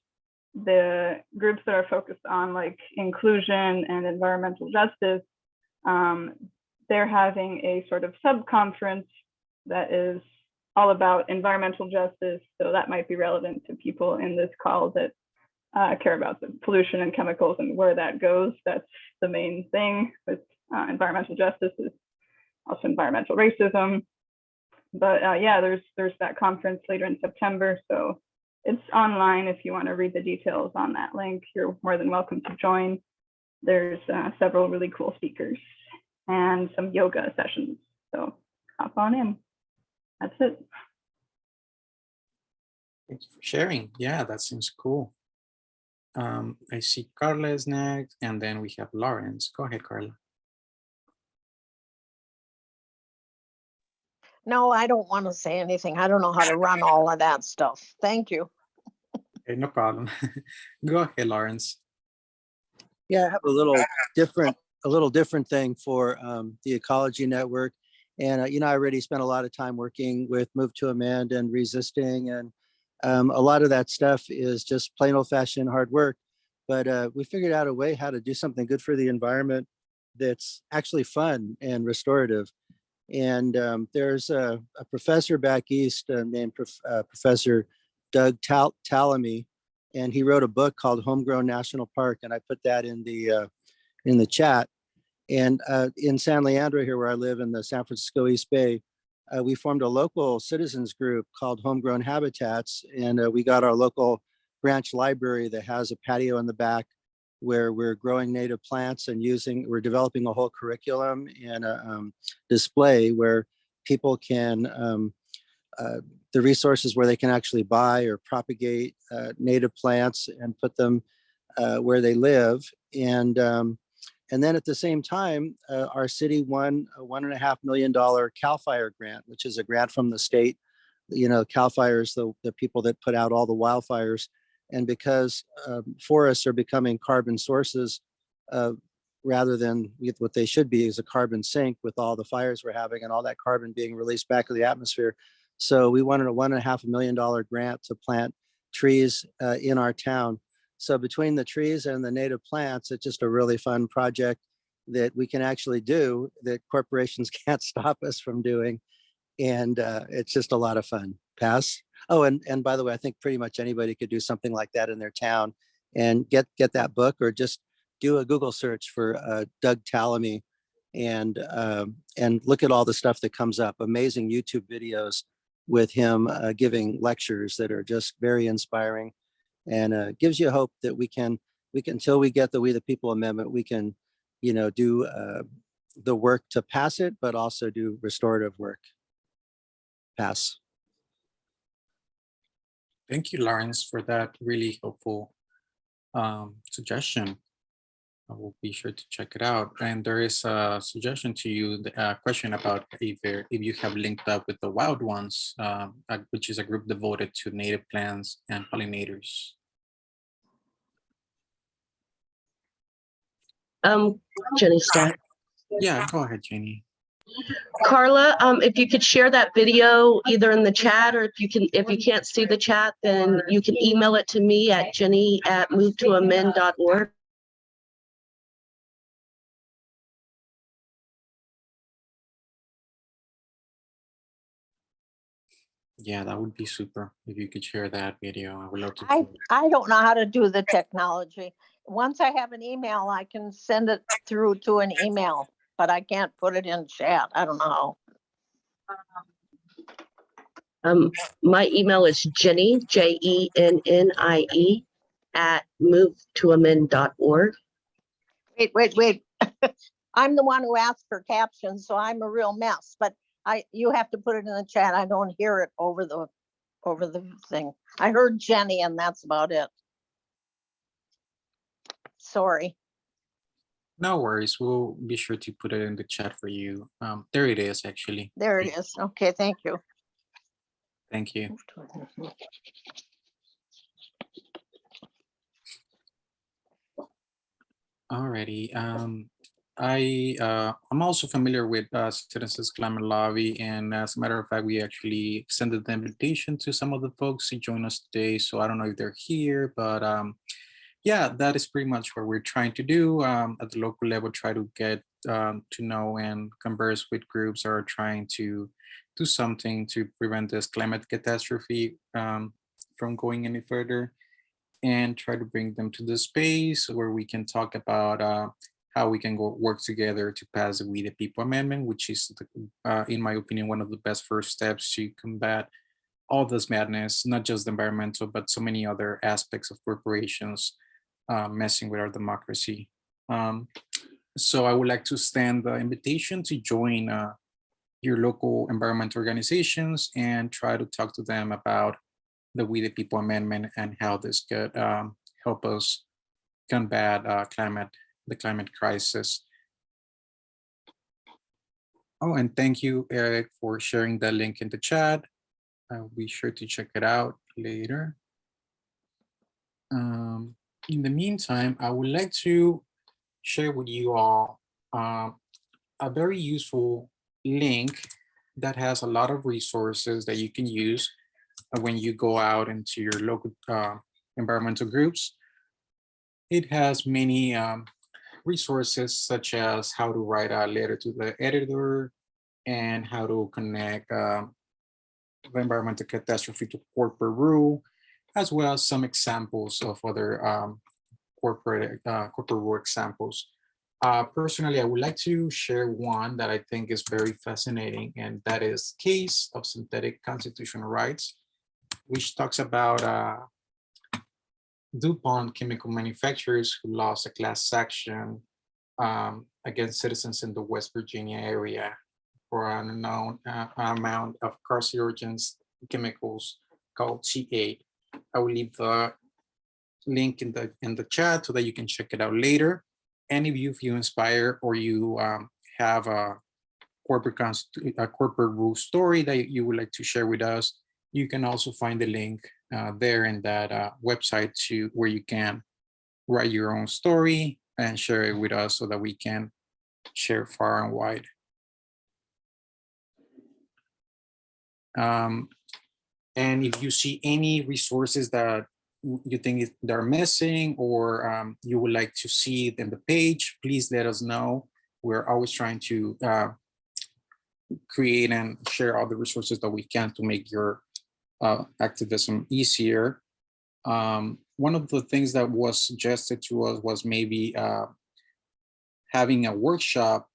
the groups that are focused on like inclusion and environmental justice. They're having a sort of sub-conference that is all about environmental justice. So that might be relevant to people in this call that care about the pollution and chemicals and where that goes. That's the main thing with environmental justice, is also environmental racism. But yeah, there's that conference later in September. So it's online. If you want to read the details on that link, you're more than welcome to join. There's several really cool speakers and some yoga sessions. So hop on in. That's it.
Thanks for sharing. Yeah, that seems cool. I see Carla is next, and then we have Lawrence. Go ahead, Carla.
No, I don't want to say anything. I don't know how to run all of that stuff. Thank you.
Okay, no problem. Go ahead, Lawrence.
Yeah, I have a little different thing for the Ecology Network. And, you know, I already spent a lot of time working with Move to Amend and Resisting. And a lot of that stuff is just plain old fashioned hard work. But we figured out a way how to do something good for the environment that's actually fun and restorative. And there's a professor back east named Professor Doug Tallamy, and he wrote a book called Homegrown National Park, and I put that in the chat. And in San Leandro here, where I live in the San Francisco East Bay, we formed a local citizens group called Homegrown Habitats, and we got our local branch library that has a patio in the back where we're growing native plants and we're developing a whole curriculum and a display where people can, the resources where they can actually buy or propagate native plants and put them where they live. And then at the same time, our city won a $1.5 million CAL FIRE grant, which is a grant from the state. You know, CAL FIRE is the people that put out all the wildfires. And because forests are becoming carbon sources, rather than what they should be is a carbon sink with all the fires we're having and all that carbon being released back to the atmosphere. So we wanted a $1.5 million grant to plant trees in our town. So between the trees and the native plants, it's just a really fun project that we can actually do that corporations can't stop us from doing. And it's just a lot of fun. Pass. Oh, and by the way, I think pretty much anybody could do something like that in their town and get that book, or just do a Google search for Doug Tallamy and look at all the stuff that comes up. Amazing YouTube videos with him giving lectures that are just very inspiring, and gives you hope that we can until we get the We the People amendment, we can, you know, do the work to pass it, but also do restorative work. Pass.
Thank you, Lawrence, for that really helpful suggestion. I will be sure to check it out. And there is a suggestion to you, a question about if you have linked up with the Wild Ones, which is a group devoted to native plants and pollinators.
Jenny Stack.
Yeah, go ahead, Jenny.
Carla, if you could share that video either in the chat, or if you can't see the chat, then you can email it to me at jenny@movetoamend.org.
Yeah, that would be super if you could share that video. I would love to.
I don't know how to do the technology. Once I have an email, I can send it through to an email, but I can't put it in chat. I don't know how. My email is Jenny, JENNIE @movetoamend.org. Wait. I'm the one who asked for captions, so I'm a real mess, but you have to put it in the chat. I don't hear it over the thing. I heard Jenny and that's about it. Sorry.
No worries. We'll be sure to put it in the chat for you. There it is, actually.
There it is. Okay, thank you.
Thank you. Alrighty. I'm also familiar with Citizens Climate Lobby, and as a matter of fact, we actually extended the invitation to some of the folks to join us today. So I don't know if they're here, but yeah, that is pretty much what we're trying to do at the local level. Try to get to know and converse with groups that are trying to do something to prevent this climate catastrophe from going any further, and try to bring them to the space where we can talk about how we can go work together to pass the We the People Amendment, which is, in my opinion, one of the best first steps to combat all this madness, not just the environmental, but so many other aspects of corporations messing with our democracy. So I would like to extend the invitation to join your local environmental organizations and try to talk to them about the We the People Amendment and how this could help us combat the climate crisis. Oh, and thank you, Eric, for sharing that link in the chat. I'll be sure to check it out later. In the meantime, I would like to share with you all a very useful link that has a lot of resources that you can use when you go out into your local environmental groups. It has many resources such as how to write a letter to the editor and how to connect the environmental catastrophe to corporate rule, as well as some examples of other corporate rule examples. Personally, I would like to share one that I think is very fascinating, and that is Case of Synthetic Constitutional Rights, which talks about DuPont chemical manufacturers who lost a class action against citizens in the West Virginia area for an unknown amount of carcinogens chemicals called C8. I will leave the link in the chat so that you can check it out later. And if you feel inspired or you have a corporate rule story that you would like to share with us, you can also find the link there in that website to where you can write your own story and share it with us so that we can share far and wide. And if you see any resources that you think they're missing or you would like to see it in the page, please let us know. We're always trying to create and share all the resources that we can to make your activism easier. One of the things that was suggested to us was maybe having a workshop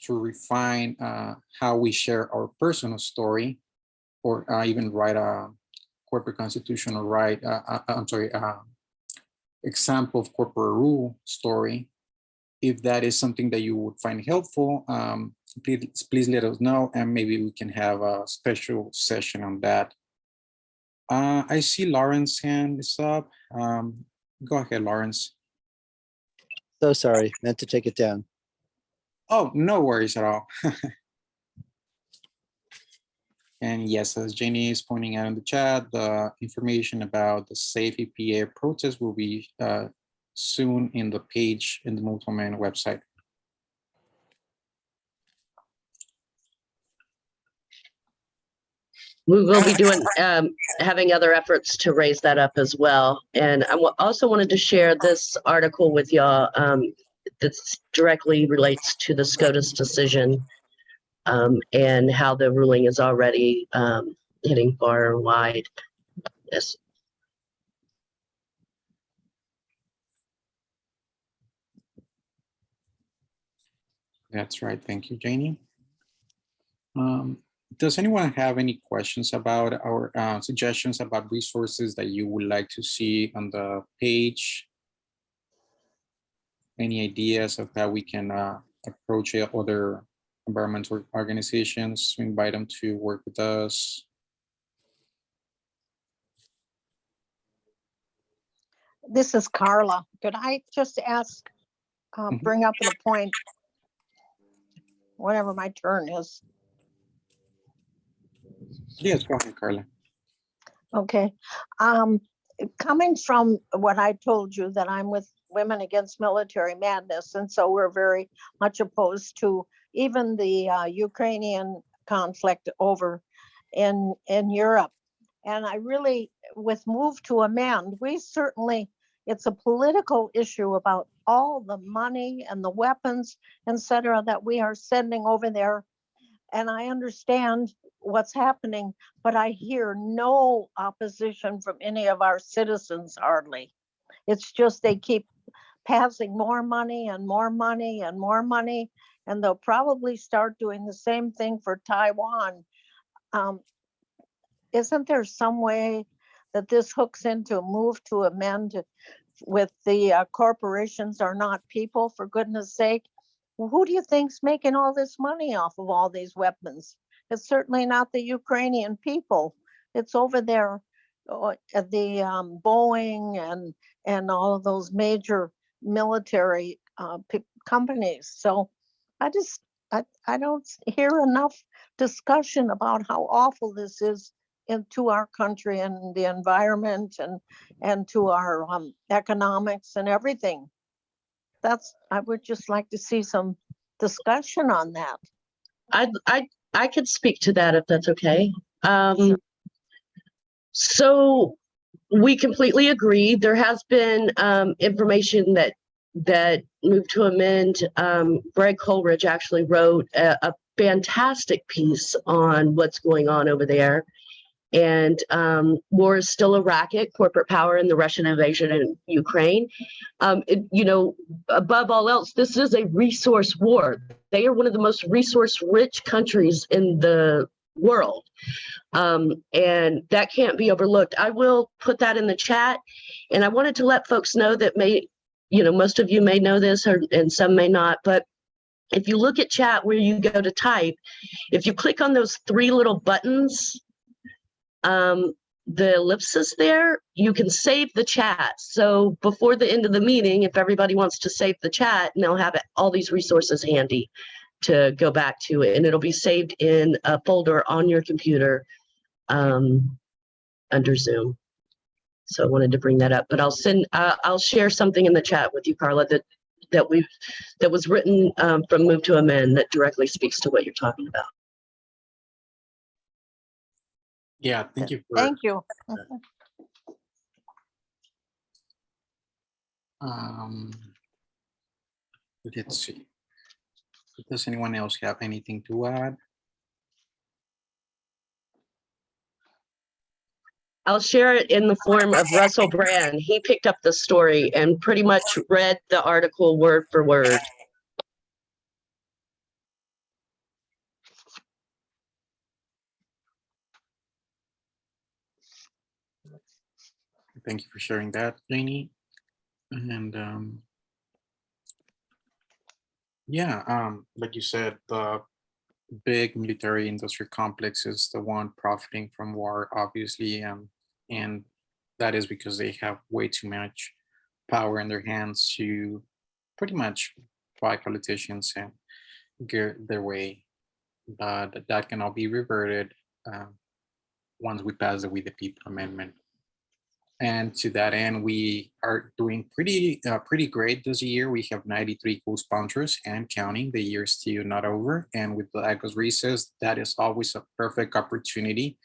to refine how we share our personal story, or even write a corporate constitutional right, example of corporate rule story. If that is something that you would find helpful, please let us know, and maybe we can have a special session on that. I see Lauren's hand is up. Go ahead, Lawrence.
So sorry, meant to take it down.
Oh, no worries at all. And yes, as Jenny is pointing out in the chat, the information about the S.A.F.E EPA protest will be soon in the page in the Multnomah website.
We will be doing, having other efforts to raise that up as well. And I also wanted to share this article with y'all that directly relates to the SCOTUS decision and how the ruling is already hitting far and wide. Yes.
That's right. Thank you, Janie. Does anyone have any questions about our suggestions about resources that you would like to see on the page? Any ideas of how we can approach other environmental organizations to invite them to work with us?
This is Carla. Could I just ask, bring up the point, whenever my turn is?
Yes, go ahead, Carla.
Okay. coming from what I told you, that I'm with Women Against Military Madness, and so we're very much opposed to even the Ukrainian conflict over in Europe. And I really, with Move to Amend, we certainly, it's a political issue about all the money and the weapons, et cetera, that we are sending over there. And I understand what's happening, but I hear no opposition from any of our citizens hardly. It's just they keep passing more money and more money and more money, and they'll probably start doing the same thing for Taiwan. Isn't there some way that this hooks into Move to Amend with the corporations are not people, for goodness sake? Who do you think's making all this money off of all these weapons? It's certainly not the Ukrainian people. It's over there at the Boeing and all of those major military companies. So I don't hear enough discussion about how awful this is into our country and the environment and to our economics and everything. I would just like to see some discussion on that.
I could speak to that if that's okay.
Sure.
So we completely agree. There has been information that Move to Amend. Greg Coleridge actually wrote a fantastic piece on what's going on over there. And war is still a racket, corporate power and the Russian invasion in Ukraine. Above all else, this is a resource war. They are one of the most resource-rich countries in the world. And that can't be overlooked. I will put that in the chat. And I wanted to let folks know that most of you may know this and some may not, but if you look at chat where you go to type, if you click on those three little buttons, the ellipsis there, you can save the chat. So before the end of the meeting, if everybody wants to save the chat, and they'll have all these resources handy to go back to it, and it'll be saved in a folder on your computer under Zoom. So I wanted to bring that up, but I'll share something in the chat with you, Carla, that was written from Move to Amend that directly speaks to what you're talking about.
Yeah, thank you.
Thank you.
Let's see. Does anyone else have anything to add?
I'll share it in the form of Russell Brand. He picked up the story and pretty much read the article word for word.
Thank you for sharing that, Janie. And like you said, the big military industrial complex is the one profiting from war, obviously, and that is because they have way too much power in their hands to pretty much buy politicians and get their way. But that can all be reverted once we pass the We the People Amendment. And to that end, we are doing pretty great this year. We have 93 co-sponsors and counting. The year's still not over. And with the August recess, that is always a perfect opportunity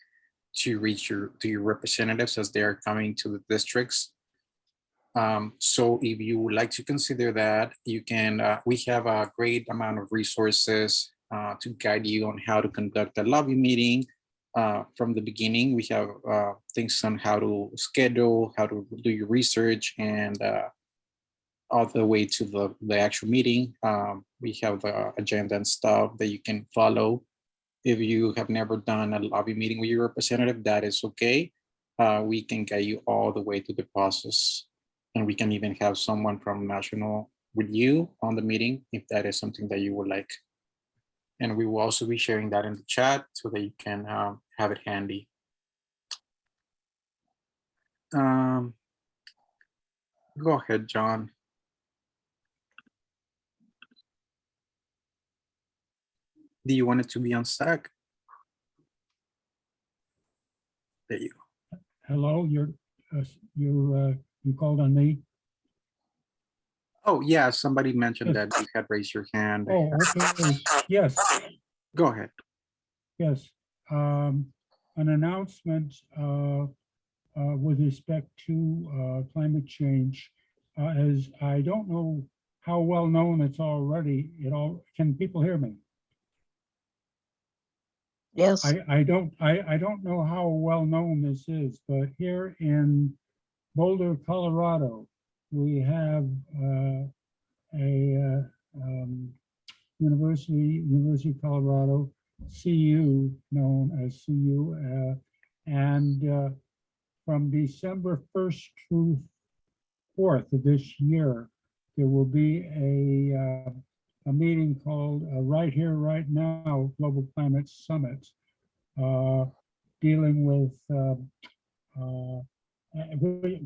to reach to your representatives as they are coming to the districts. So if you would like to consider that, you can, we have a great amount of resources to guide you on how to conduct a lobby meeting. From the beginning, we have things on how to schedule, how to do your research, and all the way to the actual meeting. We have the agenda and stuff that you can follow. If you have never done a lobby meeting with your representative, that is okay. We can guide you all the way to the process. And we can even have someone from National with you on the meeting if that is something that you would like. And we will also be sharing that in the chat so that you can have it handy. Go ahead, John. Do you want it to be on stack? There you go.
Hello, you called on me?
Oh, yeah, somebody mentioned that you had raised your hand.
Oh, okay. Yes,
Go ahead.
yes. An announcement with respect to climate change. As I don't know how well known it's already. Can people hear me?
Yes.
I don't know how well known this is, but here in Boulder, Colorado, we have a University of Colorado, CU, known as CU, and from December 1st through 4th of this year, there will be a meeting called Right Here, Right Now Global Climate Summit, dealing with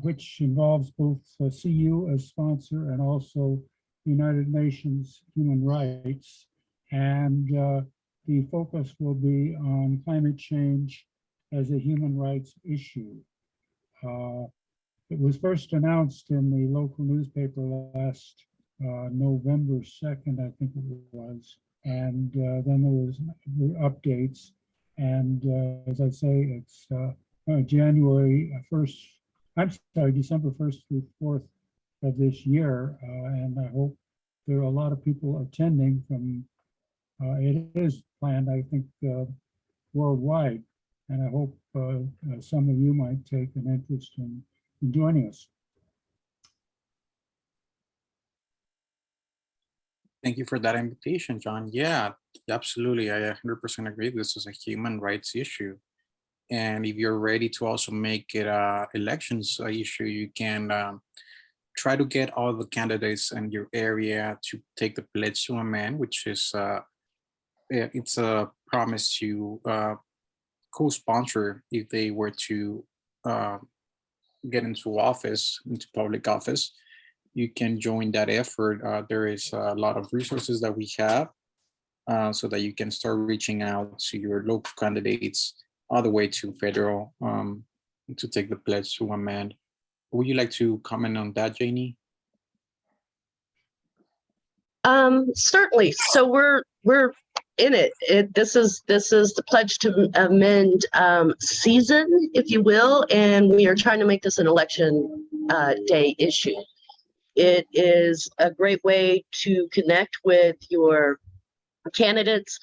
which involves both CU as sponsor and also United Nations Human Rights. And the focus will be on climate change as a human rights issue. It was first announced in the local newspaper last November 2nd, I think it was. And then there was updates. And as I say, it's January 1st, I'm sorry, December 1st through 4th of this year. And I hope there are a lot of people attending from, it is planned, I think, worldwide. And I hope some of you might take an interest in joining us.
Thank you for that invitation, John. Yeah, absolutely. I 100% agree. This is a human rights issue. And if you're ready to also make it elections issue, you can try to get all the candidates in your area to take the pledge to a man, which is it's a promise to co-sponsor if they were to get into office, into public office. You can join that effort. There is a lot of resources that we have so that you can start reaching out to your local candidates all the way to federal to take the pledge to a man. Would you like to comment on that, Janie?
Certainly. So we're in it. This is the pledge to amend season, if you will, and we are trying to make this an election day issue. It is a great way to connect with your candidates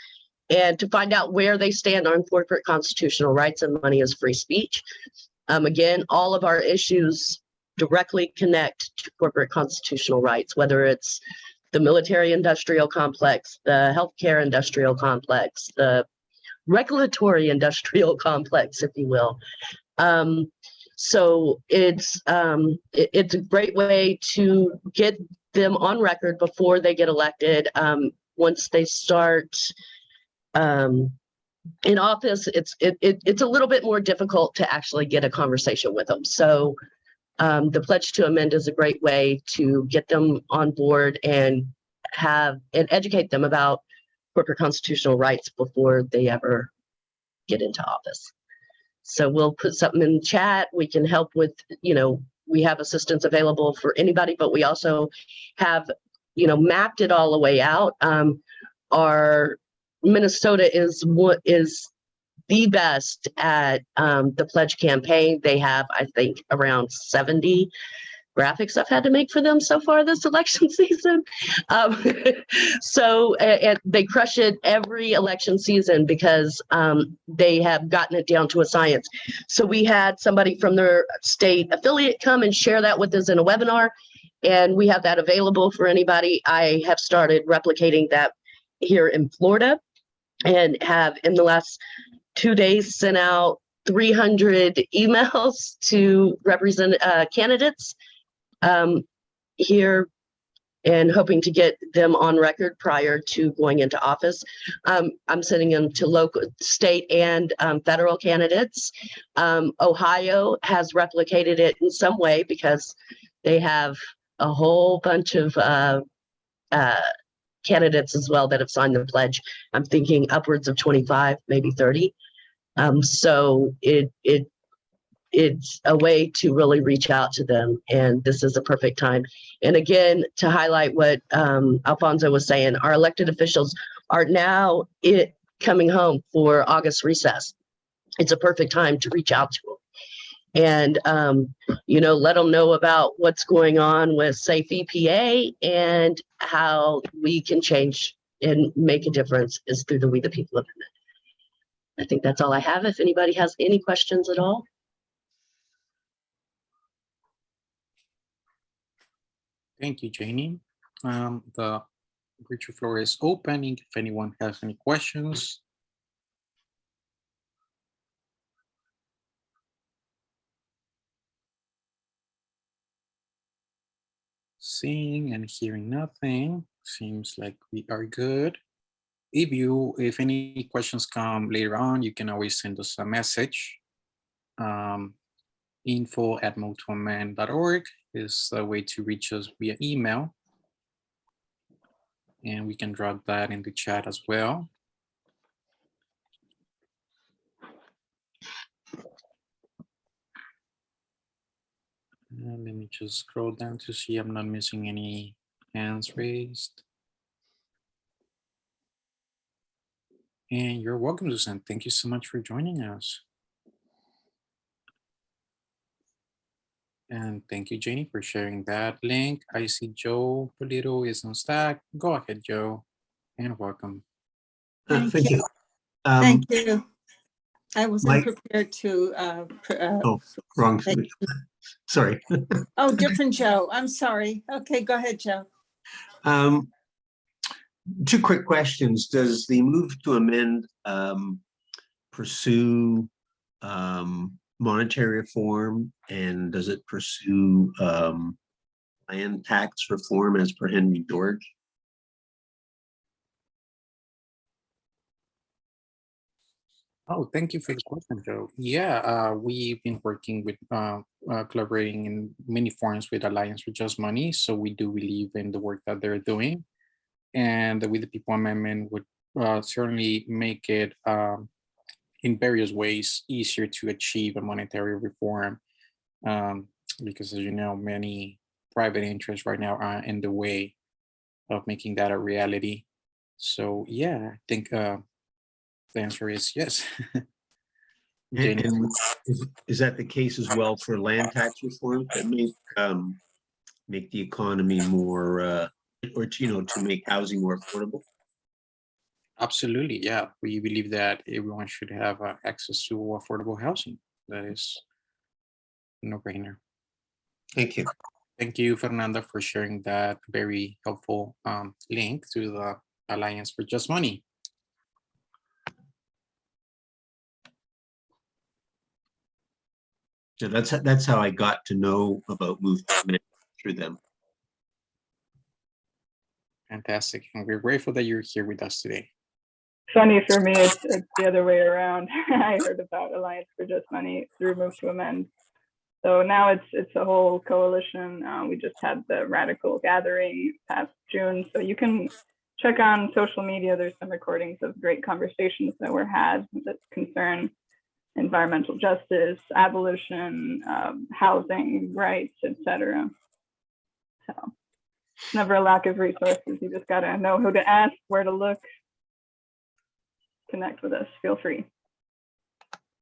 and to find out where they stand on corporate constitutional rights and money as free speech. Again, all of our issues directly connect to corporate constitutional rights, whether it's the military industrial complex, the healthcare industrial complex, the regulatory industrial complex, if you will. So it's a great way to get them on record before they get elected. Once they start in office, it's a little bit more difficult to actually get a conversation with them. So the pledge to amend is a great way to get them on board and educate them about corporate constitutional rights before they ever get into office. So we'll put something in the chat. We can help with, we have assistance available for anybody, but we also have, mapped it all the way out. Our Minnesota is the best at the pledge campaign. They have, I think, around 70 graphics I've had to make for them so far this election season. So they crush it every election season because they have gotten it down to a science. So we had somebody from their state affiliate come and share that with us in a webinar, and we have that available for anybody. I have started replicating that here in Florida and have in the last 2 days sent out 300 emails to represent candidates here and hoping to get them on record prior to going into office. I'm sending them to local, state, and federal candidates. Ohio has replicated it in some way because they have a whole bunch of candidates as well that have signed the pledge. I'm thinking upwards of 25, maybe 30. So it's a way to really reach out to them. And this is a perfect time. And again, to highlight what Alfonso was saying, our elected officials are now coming home for August recess. It's a perfect time to reach out to them. And, let them know about what's going on with S.A.F.E EPA and how we can change and make a difference is through the We the People Amendment. I think that's all I have. If anybody has any questions at all.
Thank you, Janie. The virtual floor is open if anyone has any questions. Seeing and hearing nothing, seems like we are good. If any questions come later on, you can always send us a message. info@movetomend.org is the way to reach us via email. And we can drop that in the chat as well. And let me just scroll down to see I'm not missing any hands raised. And you're welcome, Susan. Thank you so much for joining us. And thank you, Janie, for sharing that link. I see Joe Polito is on stack. Go ahead, Joe, and welcome.
Thank you.
Thank you. I wasn't
Mike,
prepared to.
oh, wrong. Sorry.
Oh, different Joe. I'm sorry. Okay, go ahead, Joe.
Two quick questions. Does the move to amend pursue monetary reform, and does it pursue land tax reform as per Henry George?
Oh, thank you for the question, Joe. Yeah, we've been working with collaborating in many forms with Alliance for Just Money. So we do believe in the work that they're doing. And the We the People Amendment would certainly make it in various ways easier to achieve a monetary reform. Because as you know, many private interests right now are in the way of making that a reality. So yeah, I think the answer is yes.
And is that the case as well for land tax reform that make the economy more, or to make housing more affordable?
Absolutely, yeah. We believe that everyone should have access to affordable housing. That is a no-brainer.
Thank you.
Thank you, Fernanda, for sharing that very helpful link to the Alliance for Just Money.
Yeah, that's how I got to know about Move to Amend through them.
Fantastic, and we're grateful that you're here with us today.
Funny for me, it's the other way around. I heard about Alliance for Just Money through Move to Amend. So now it's a whole coalition. We just had the Radical Gathering past June. So you can check on social media. There's some recordings of great conversations that were had that concern environmental justice, abolition, housing rights, etc. So never a lack of resources. You just gotta know who to ask, where to look, connect with us. Feel free.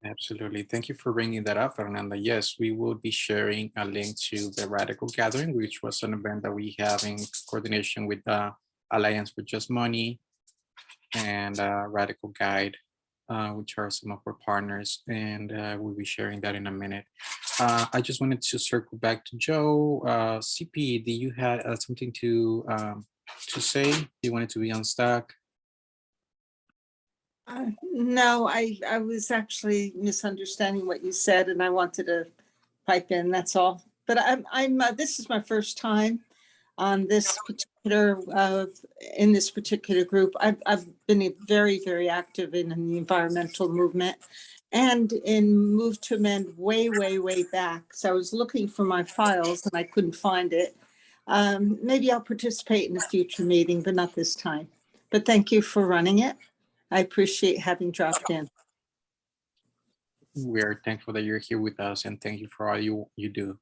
Absolutely. Thank you for bringing that up, Fernanda. Yes, we will be sharing a link to the Radical Gathering, which was an event that we have in coordination with the Alliance for Just Money and Radical Guide, which are some of our partners, and we'll be sharing that in a minute. I just wanted to circle back to Joe. CP, do you have something to say? You wanted to be unstuck?
No, I was actually misunderstanding what you said, and I wanted to pipe in. That's all. But I'm this is my first time on this particular in this particular group. I've been very, very active in the environmental movement and in Move to Amend way back. So I was looking for my files and I couldn't find it. Maybe I'll participate in a future meeting, but not this time. But thank you for running it. I appreciate having dropped in.
We are thankful that you're here with us, and thank you for all you do.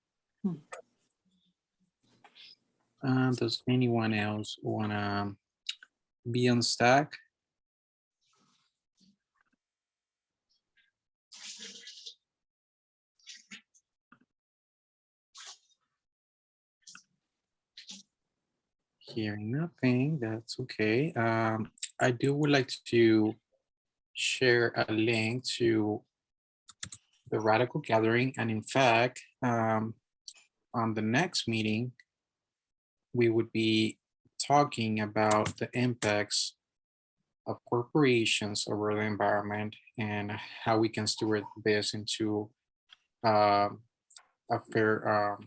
Does anyone else want to be on stack? Hearing nothing, that's okay. I would like to share a link to the Radical Gathering, and in fact, on the next meeting, we would be talking about the impacts of corporations over the environment and how we can steward this into a fair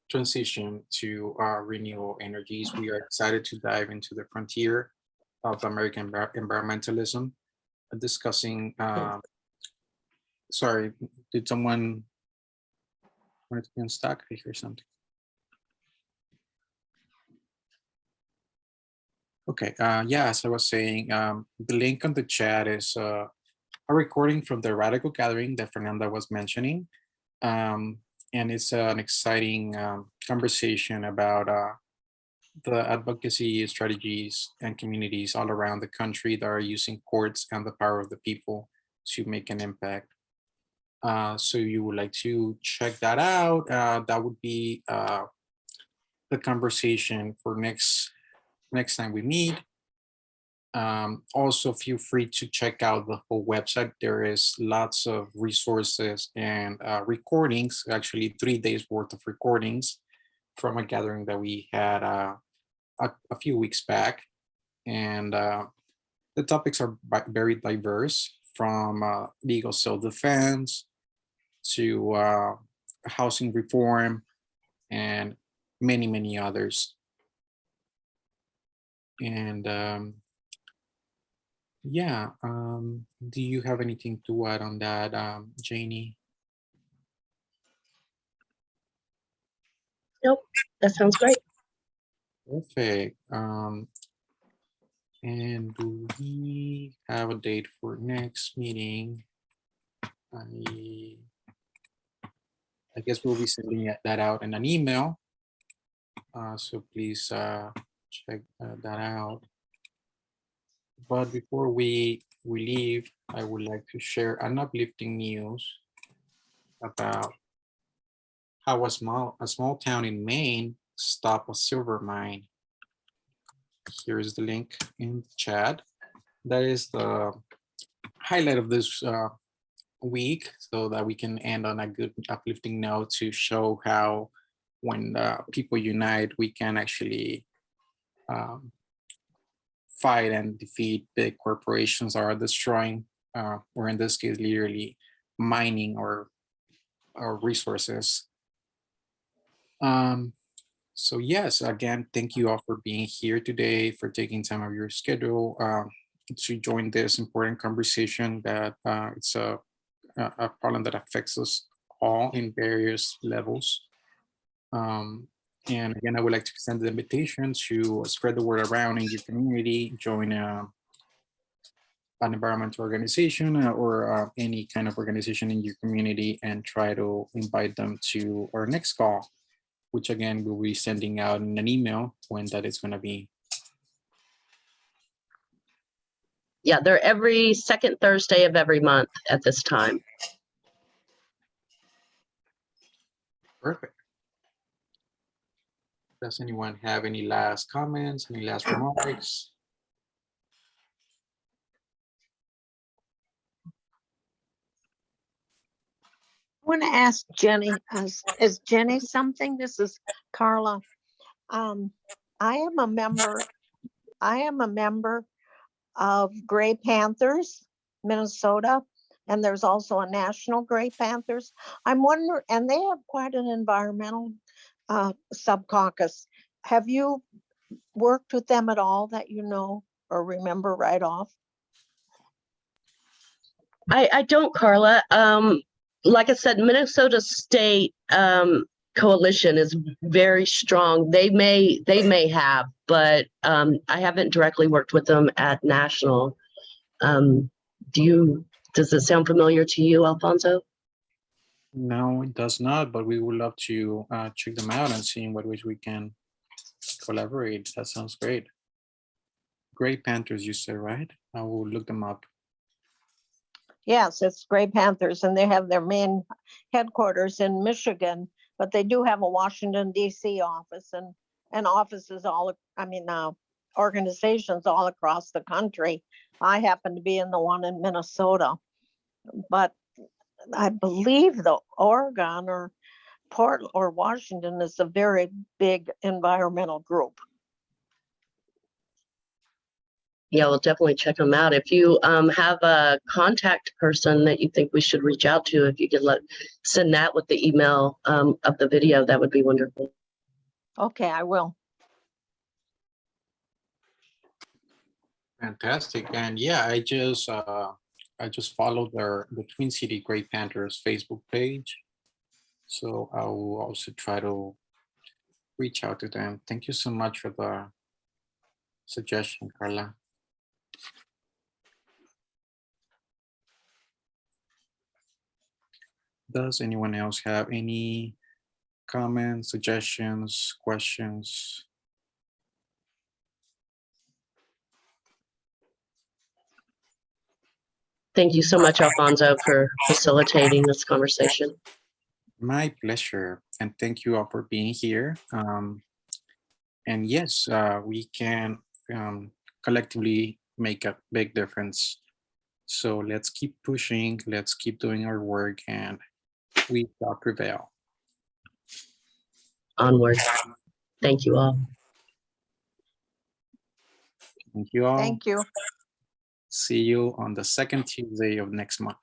transition to renewable energies. We are excited to dive into the frontier of American environmentalism, discussing, sorry, did someone want to be unstuck? I hear something. Okay, yeah, as I was saying, the link on the chat is a recording from the Radical Gathering that Fernanda was mentioning. And it's an exciting conversation about the advocacy strategies and communities all around the country that are using courts and the power of the people to make an impact. So you would like to check that out. That would be the conversation for next time we meet. Also feel free to check out the whole website. There is lots of resources and recordings, actually 3 days worth of recordings from a gathering that we had a few weeks back. And the topics are very diverse, from legal self-defense to housing reform and many, many others. And yeah, do you have anything to add on that, Janie?
Nope, that sounds great.
Perfect. And do we have a date for next meeting? I guess we'll be sending that out in an email. So please check that out. But before we leave, I would like to share an uplifting news about how a small town in Maine stopped a silver mine. Here is the link in the chat. That is the highlight of this week, so that we can end on a good uplifting note to show how when people unite, we can actually fight and defeat big corporations are destroying, or in this case, literally mining our resources. So yes, again, thank you all for being here today, for taking time of your schedule to join this important conversation that it's a problem that affects us all in various levels. And again, I would like to extend the invitation to spread the word around in your community, join an environmental organization or any kind of organization in your community, and try to invite them to our next call, which again, we'll be sending out in an email when that is going to be.
Yeah, they're every second Thursday of every month at this time.
Perfect. Does anyone have any last comments, any last remarks?
I want to ask Jenny, is Jenny something? This is Carla. I am a member of Gray Panthers, Minnesota, and there's also a National Gray Panthers. I'm wondering, and they have quite an environmental sub-caucus. Have you worked with them at all that you know or remember right off?
I don't, Carla. Like I said, Minnesota State Coalition is very strong. They may have, but I haven't directly worked with them at national. Do you Does it sound familiar to you, Alfonso?
No, it does not, but we would love to check them out and see in what ways we can collaborate. That sounds great. Gray Panthers, you said, right? I will look them up.
Yes, it's Gray Panthers, and they have their main headquarters in Michigan, but they do have a Washington DC office and offices all, organizations all across the country. I happen to be in the one in Minnesota, but I believe the Oregon or Portland or Washington is a very big environmental group.
Yeah, we'll definitely check them out. If you have a contact person that you think we should reach out to, if you could send that with the email of the video, that would be wonderful.
Okay, I will.
Fantastic. And yeah, I just followed the Twin City Gray Panthers Facebook page. So I will also try to reach out to them. Thank you so much for the suggestion, Carla. Does anyone else have any comments, suggestions, questions?
Thank you so much, Alfonso, for facilitating this conversation.
My pleasure. And thank you all for being here. And yes, we can collectively make a big difference. So let's keep pushing, let's keep doing our work, and we shall prevail.
Onward. Thank you all.
Thank you all.
Thank you.
See you on the second Tuesday of next month.